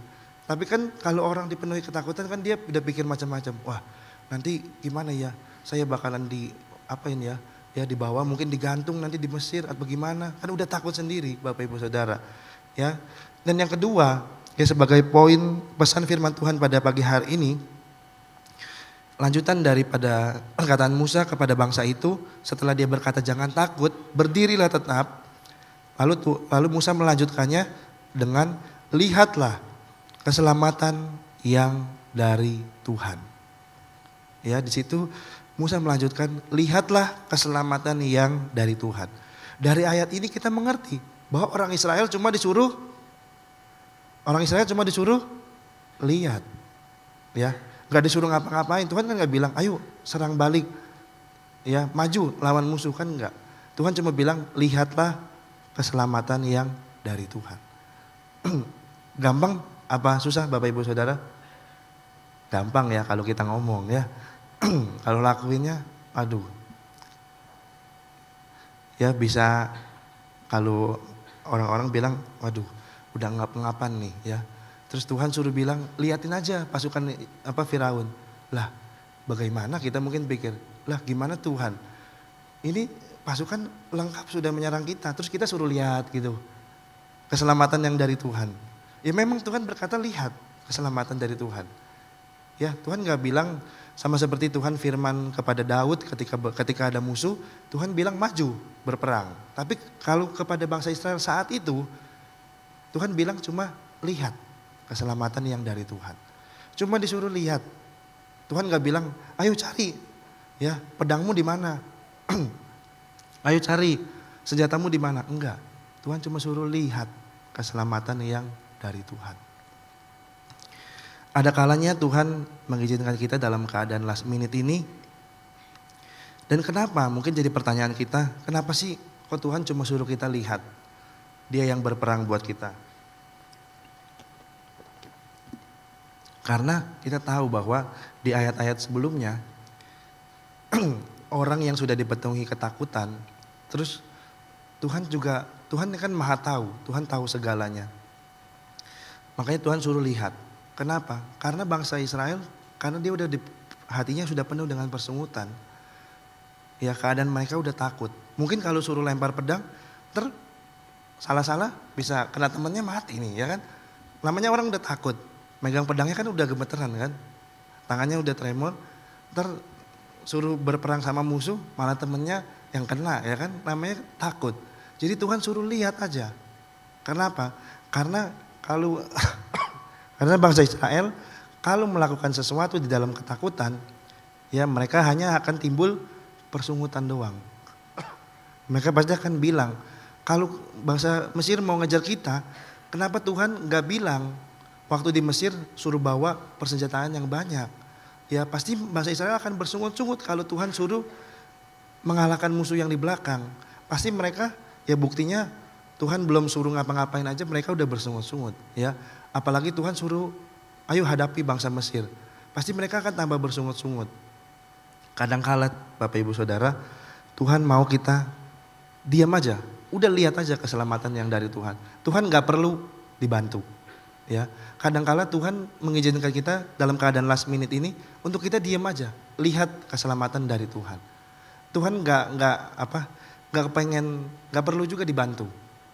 Speaker 3: Tapi kan kalau orang dipenuhi ketakutan kan dia udah pikir macam-macam. Wah, nanti gimana ya? Saya bakalan ya dibawa, mungkin digantung nanti di Mesir atau bagaimana. Kan udah takut sendiri Bapak Ibu Saudara. Ya. Dan yang kedua, ya sebagai poin pesan firman Tuhan pada pagi hari ini, lanjutan daripada perkataan Musa kepada bangsa itu, setelah dia berkata jangan takut, berdirilah tetap. Lalu Musa melanjutkannya dengan lihatlah keselamatan yang dari Tuhan. Ya, di situ Musa melanjutkan, lihatlah keselamatan yang dari Tuhan. Dari ayat ini kita mengerti bahwa orang Israel cuma disuruh lihat. Ya, enggak disuruh ngapa-ngapain. Tuhan kan enggak bilang, "Ayo serang balik." Ya, maju lawan musuh, kan enggak. Tuhan cuma bilang, "Lihatlah keselamatan yang dari Tuhan." Gampang apa susah Bapak Ibu Saudara? Gampang ya kalau kita ngomong, ya. Kalau lakuinnya, aduh. Ya bisa, kalau orang-orang bilang, waduh udah ngap-ngapan nih, ya. Terus Tuhan suruh bilang, liatin aja pasukan Firaun. Lah bagaimana, kita mungkin pikir, lah gimana Tuhan? Ini pasukan lengkap sudah menyerang kita, terus kita suruh lihat gitu. Keselamatan yang dari Tuhan. Ya memang Tuhan berkata lihat keselamatan dari Tuhan. Ya, Tuhan gak bilang sama seperti Tuhan firman kepada Daud ketika ada musuh, Tuhan bilang maju berperang. Tapi kalau kepada bangsa Israel saat itu, Tuhan bilang cuma lihat keselamatan yang dari Tuhan. Cuma disuruh lihat. Tuhan gak bilang, ayo cari, ya pedangmu di mana? Ayo cari senjatamu di mana? Enggak. Tuhan cuma suruh lihat keselamatan yang dari Tuhan. Ada kalanya Tuhan mengizinkan kita dalam keadaan last minute ini. Dan kenapa? Mungkin jadi pertanyaan kita, kenapa sih kok Tuhan cuma suruh kita lihat? Dia yang berperang buat kita. Karena kita tahu bahwa di ayat-ayat sebelumnya orang yang sudah dipenuhi ketakutan, terus Tuhan kan maha tahu, Tuhan tahu segalanya. Makanya Tuhan suruh lihat. Kenapa? Karena bangsa Israel, karena dia hatinya sudah penuh dengan persungutan. Ya keadaan mereka udah takut. Mungkin kalau suruh lempar pedang, salah-salah bisa kena temannya mati nih, ya kan? Namanya orang udah takut. Megang pedangnya kan udah gemeteran kan? Tangannya udah tremor. Suruh berperang sama musuh, malah temennya yang kena, ya kan? Namanya takut. Jadi Tuhan suruh lihat aja. Kenapa? Karena karena bangsa Israel kalau melakukan sesuatu di dalam ketakutan, ya mereka hanya akan timbul persungutan doang. Mereka pasti akan bilang, kalau bangsa Mesir mau ngejar kita, kenapa Tuhan gak bilang waktu di Mesir suruh bawa persenjataan yang banyak? Ya pasti bangsa Israel akan bersungut-sungut kalau Tuhan suruh mengalahkan musuh yang di belakang. Pasti mereka, ya buktinya Tuhan belum suruh ngapa-ngapain aja mereka udah bersungut-sungut, ya. Apalagi Tuhan suruh ayo hadapi bangsa Mesir. Pasti mereka akan tambah bersungut-sungut. Kadang-kala Bapak Ibu Saudara, Tuhan mau kita diam aja. Udah lihat aja keselamatan yang dari Tuhan. Tuhan gak perlu dibantu. Ya, kadang-kala Tuhan mengizinkan kita dalam keadaan last minute ini untuk kita diam aja, lihat keselamatan dari Tuhan. Tuhan gak perlu juga dibantu.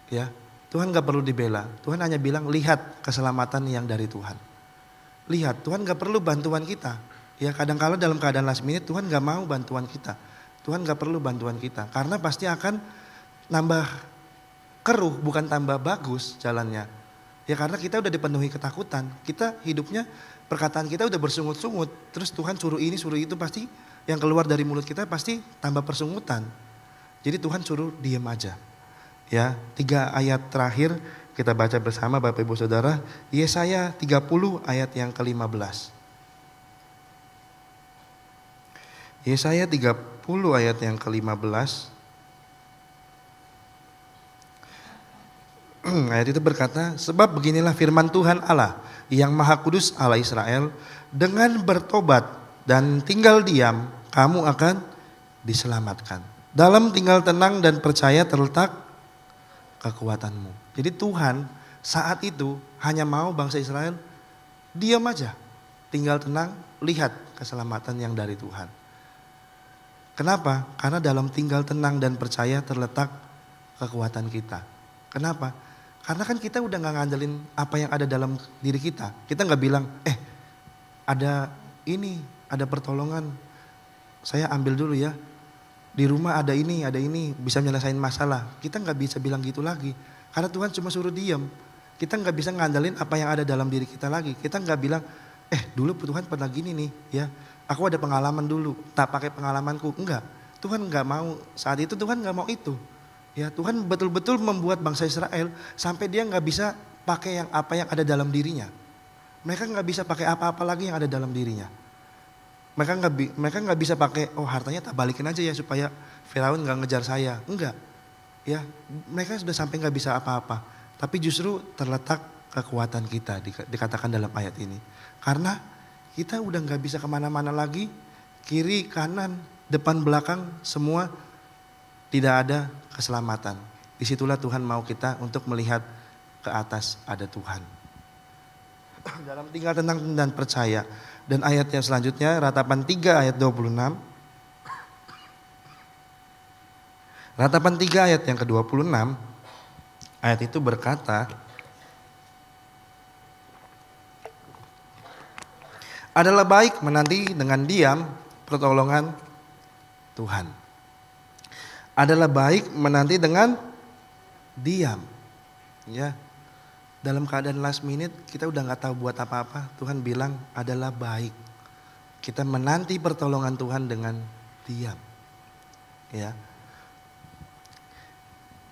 Speaker 3: Ya, Tuhan gak perlu dibela. Tuhan hanya bilang lihat keselamatan yang dari Tuhan. Lihat, Tuhan gak perlu bantuan kita. Ya, kadang-kala dalam keadaan last minute Tuhan gak mau bantuan kita. Tuhan gak perlu bantuan kita karena pasti akan nambah keruh, bukan tambah bagus jalannya. Ya karena kita udah dipenuhi ketakutan. Kita hidupnya, perkataan kita udah bersungut-sungut. Terus Tuhan suruh ini, suruh itu, pasti yang keluar dari mulut kita pasti tambah persungutan. Jadi Tuhan suruh diam aja. Ya, 3 ayat terakhir Kita baca bersama Bapak Ibu Saudara, Yesaya 30 ayat yang ke-15. Yesaya 30 ayat yang ke-15. Ayat itu berkata, sebab beginilah firman Tuhan Allah yang Maha Kudus Allah Israel, dengan bertobat dan tinggal diam, kamu akan diselamatkan. Dalam tinggal tenang dan percaya terletak kekuatanmu. Jadi Tuhan saat itu hanya mau bangsa Israel diam aja, tinggal tenang, lihat keselamatan yang dari Tuhan. Kenapa? Karena dalam tinggal tenang dan percaya terletak kekuatan kita. Kenapa? Karena kan kita udah gak ngandelin apa yang ada dalam diri kita. Kita gak bilang, ada ini, ada pertolongan, saya ambil dulu ya. Di rumah ada ini, bisa menyelesaikan masalah. Kita gak bisa bilang gitu lagi. Karena Tuhan cuma suruh diam. Kita gak bisa ngandelin apa yang ada dalam diri kita lagi. Kita gak bilang, dulu Tuhan pernah gini nih ya. Aku ada pengalaman dulu, tak pakai pengalamanku. Enggak, Tuhan gak mau, saat itu Tuhan gak mau itu. Ya, Tuhan betul-betul membuat bangsa Israel sampai dia gak bisa pakai apa yang ada dalam dirinya. Mereka gak bisa pakai apa-apa lagi yang ada dalam dirinya. Mereka nggak bisa pakai, hartanya tak balikin aja ya supaya Firaun nggak ngejar saya. Enggak, ya mereka sudah sampai nggak bisa apa-apa. Tapi justru terletak kekuatan kita dikatakan dalam ayat ini. Karena kita udah nggak bisa kemana-mana lagi, kiri, kanan, depan, belakang, semua tidak ada keselamatan. Disitulah Tuhan mau kita untuk melihat ke atas ada Tuhan. Dalam tinggal tenang dan percaya. Dan ayat yang selanjutnya, Ratapan 3 ayat 26. Ratapan 3 ayat yang ke-26, ayat itu berkata, adalah baik menanti dengan diam pertolongan Tuhan. Adalah baik menanti dengan diam. Ya. Dalam keadaan last minute kita udah gak tahu buat apa-apa, Tuhan bilang adalah baik. Kita menanti pertolongan Tuhan dengan diam. Ya.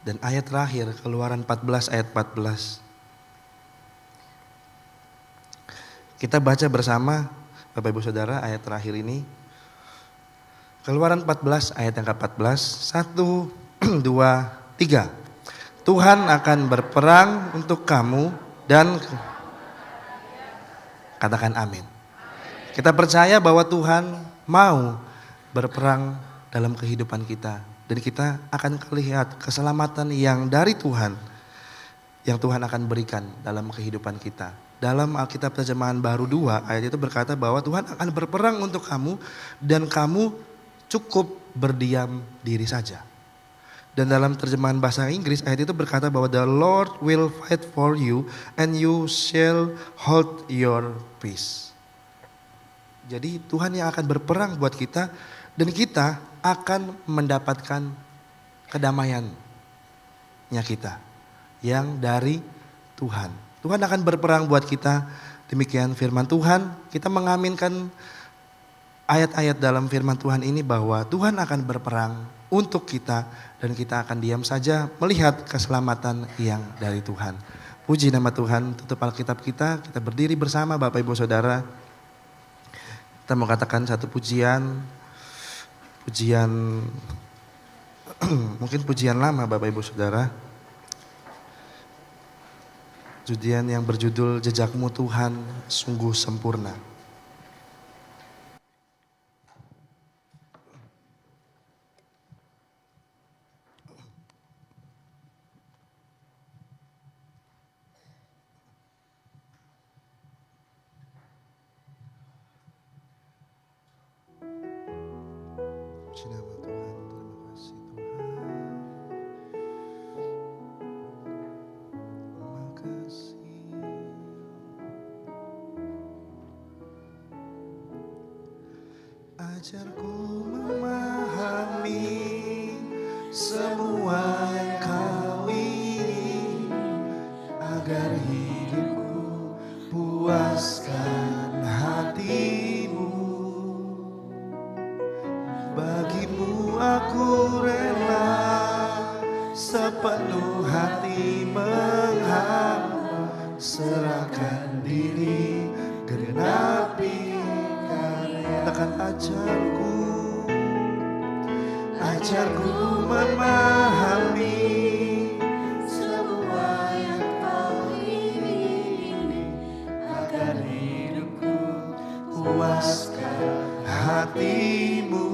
Speaker 3: Dan ayat terakhir, Keluaran 14 ayat 14. Kita baca bersama Bapak Ibu Saudara ayat terakhir ini. Keluaran 14 ayat yang ke-14. 1, 2, 3. Tuhan akan berperang untuk kamu dan katakan amin. Kita percaya bahwa Tuhan mau berperang dalam kehidupan kita. Dan kita akan melihat keselamatan yang dari Tuhan. Yang Tuhan akan berikan dalam kehidupan kita. Dalam Alkitab terjemahan baru 2 ayat itu berkata bahwa Tuhan akan berperang untuk kamu. Dan kamu cukup berdiam diri saja. Dan dalam terjemahan bahasa Inggris ayat itu berkata bahwa the Lord will fight for you and you shall hold your peace. Jadi Tuhan yang akan berperang buat kita dan kita akan mendapatkan kedamaiannya kita yang dari Tuhan. Tuhan akan berperang buat kita. Demikian firman Tuhan. Kita mengaminkan ayat-ayat dalam firman Tuhan ini bahwa Tuhan akan berperang untuk kita dan kita akan diam saja melihat keselamatan yang dari Tuhan. Puji nama Tuhan, tutup Alkitab kita berdiri bersama Bapak Ibu Saudara. Kita mau katakan satu pujian mungkin pujian lama Bapak Ibu Saudara. Pujian yang berjudul Jejakmu Tuhan Sungguh Sempurna. Puji nama Tuhan, terima kasih Tuhan. Terima kasih. Ajarku memahami semua yang Kau ingin, agar hidupku puaskan hatimu. Bagimu aku rela sepenuh hati menghamba, serahkan diri, genapi karya. Katakan ajarku memahami
Speaker 2: semua yang kau ingini, agar hidupku
Speaker 3: puaskan hatimu.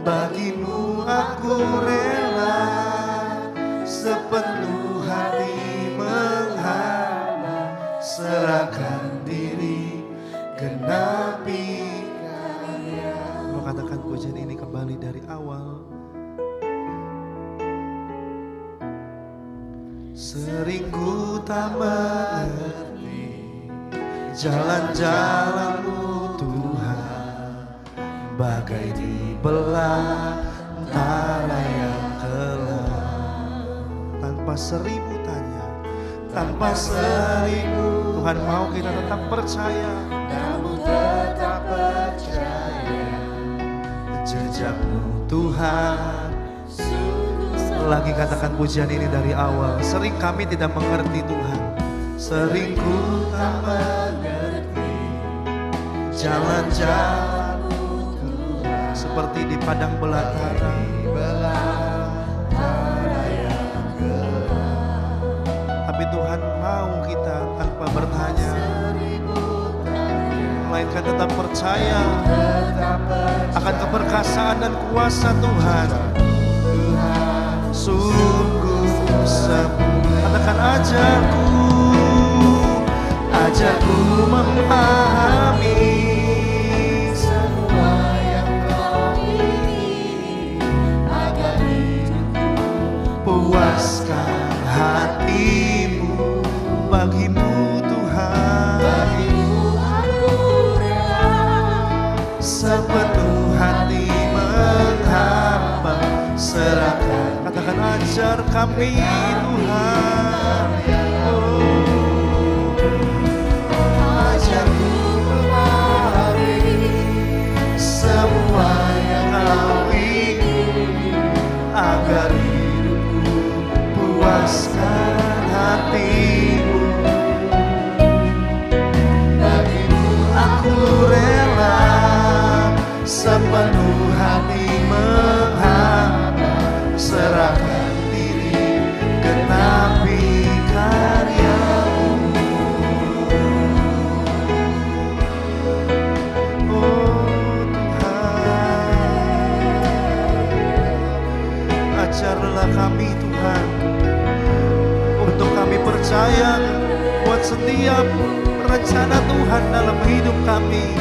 Speaker 3: Bagimu aku rela, sepenuh hati menghamba, serahkan diri, genapi karya. Mau katakan pujian ini kembali dari awal. Sering ku tak mengerti jalan-jalan-Mu Tuhan, bagai di belantara yang gelap. Tanpa seribu tanya, tanpa seribu, Tuhan mau kita tetap percaya.
Speaker 2: namun tetap percaya,
Speaker 3: Jejak-Mu Tuhan.
Speaker 2: sungguh
Speaker 3: Lagi katakan pujian ini dari awal. Sering kami tidak mengerti Tuhan, sering ku tak mengerti jalan-jalan-Mu Tuhan, seperti di padang belantara yang gelap. Tapi Tuhan mau kita tanpa bertanya, melainkan tetap percaya akan keperkasaan dan kuasa Tuhan. Sungguh sempurna. Katakan ajarku memahami
Speaker 2: semua yang kau ingini, agar hidupku
Speaker 3: puaskan hatimu. Bagimu Tuhan,
Speaker 2: bagimu aku rela,
Speaker 3: sepenuh hati menghamba, serahkan. Katakan ajar kami Tuhan.
Speaker 2: ajarku memahami
Speaker 3: Semua yang kau ingini, agar hidupku puaskan hatimu.
Speaker 2: bagimu
Speaker 3: Aku rela, sepenuh hati menghamba, serahkan diri, genapi karya-Mu. Oh Tuhan, ajarlah kami Tuhan, untuk kami percaya buat setiap rencana Tuhan dalam hidup kami.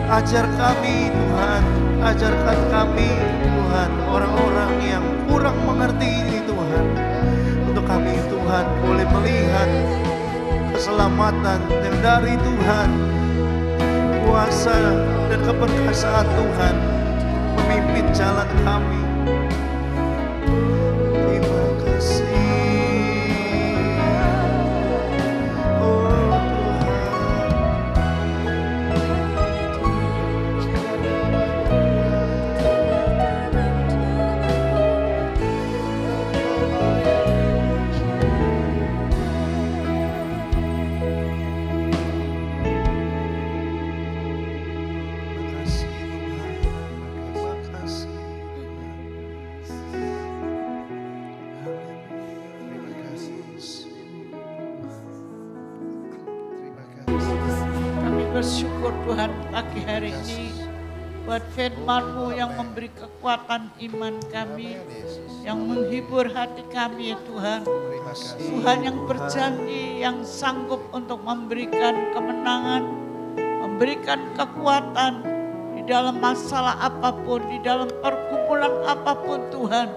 Speaker 3: Ajar kami Tuhan, ajarkan kami Tuhan, orang-orang yang kurang mengerti ini Tuhan, untuk kami Tuhan boleh melihat keselamatan yang dari Tuhan, kuasa dan keperkasaan Tuhan memimpin jalan kami. Terima kasih, oh
Speaker 4: Kami bersyukur Tuhan pagi hari ini buat firman-Mu yang memberi kekuatan iman kami, yang menghibur hati kami ya Tuhan. Tuhan yang berjanji, yang sanggup untuk memberikan kemenangan, memberikan kekuatan di dalam masalah apapun, di dalam pergumulan apapun Tuhan.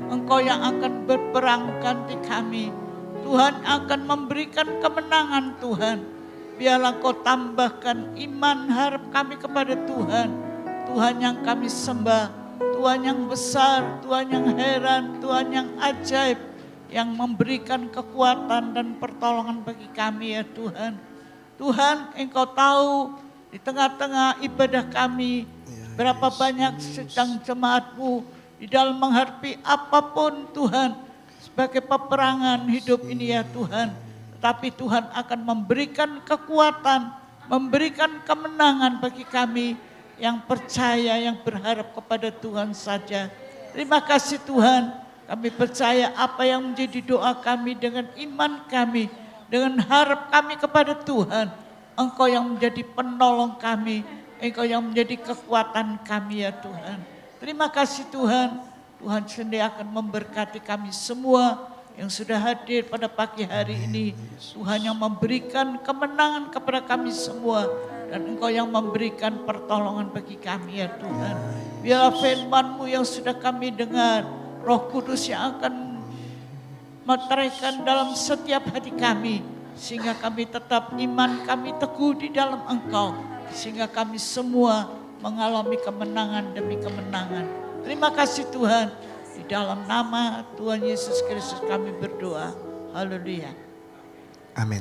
Speaker 4: Engkau yang akan berperang ganti kami. Tuhan akan memberikan kemenangan Tuhan. Biarlah Kau tambahkan iman harap kami kepada Tuhan. Tuhan yang kami sembah, Tuhan yang besar, Tuhan yang heran, Tuhan yang ajaib, yang memberikan kekuatan dan pertolongan bagi kami ya Tuhan. Tuhan, Engkau tahu di tengah-tengah ibadah kami, berapa banyak sedang jemaat-Mu di dalam menghadapi apapun Tuhan sebagai peperangan hidup ini ya Tuhan. Tetapi Tuhan akan memberikan kekuatan, memberikan kemenangan bagi kami yang percaya, yang berharap kepada Tuhan saja. Terima kasih Tuhan, kami percaya apa yang menjadi doa kami dengan iman kami, dengan harap kami kepada Tuhan. Engkau yang menjadi penolong kami, Engkau yang menjadi kekuatan kami ya Tuhan. Terima kasih Tuhan, Tuhan sendiri akan memberkati kami semua yang sudah hadir pada pagi hari ini. Tuhan yang memberikan kemenangan kepada kami semua. Dan Engkau yang memberikan pertolongan bagi kami ya Tuhan. Biarlah firman-Mu yang sudah kami dengar, Roh Kudus yang akan meteraikan dalam setiap hati kami. Sehingga kami tetap iman kami teguh di dalam Engkau. Sehingga kami semua mengalami kemenangan demi kemenangan. Terima kasih Tuhan. Di dalam nama Tuhan Yesus Kristus kami berdoa. Haleluya.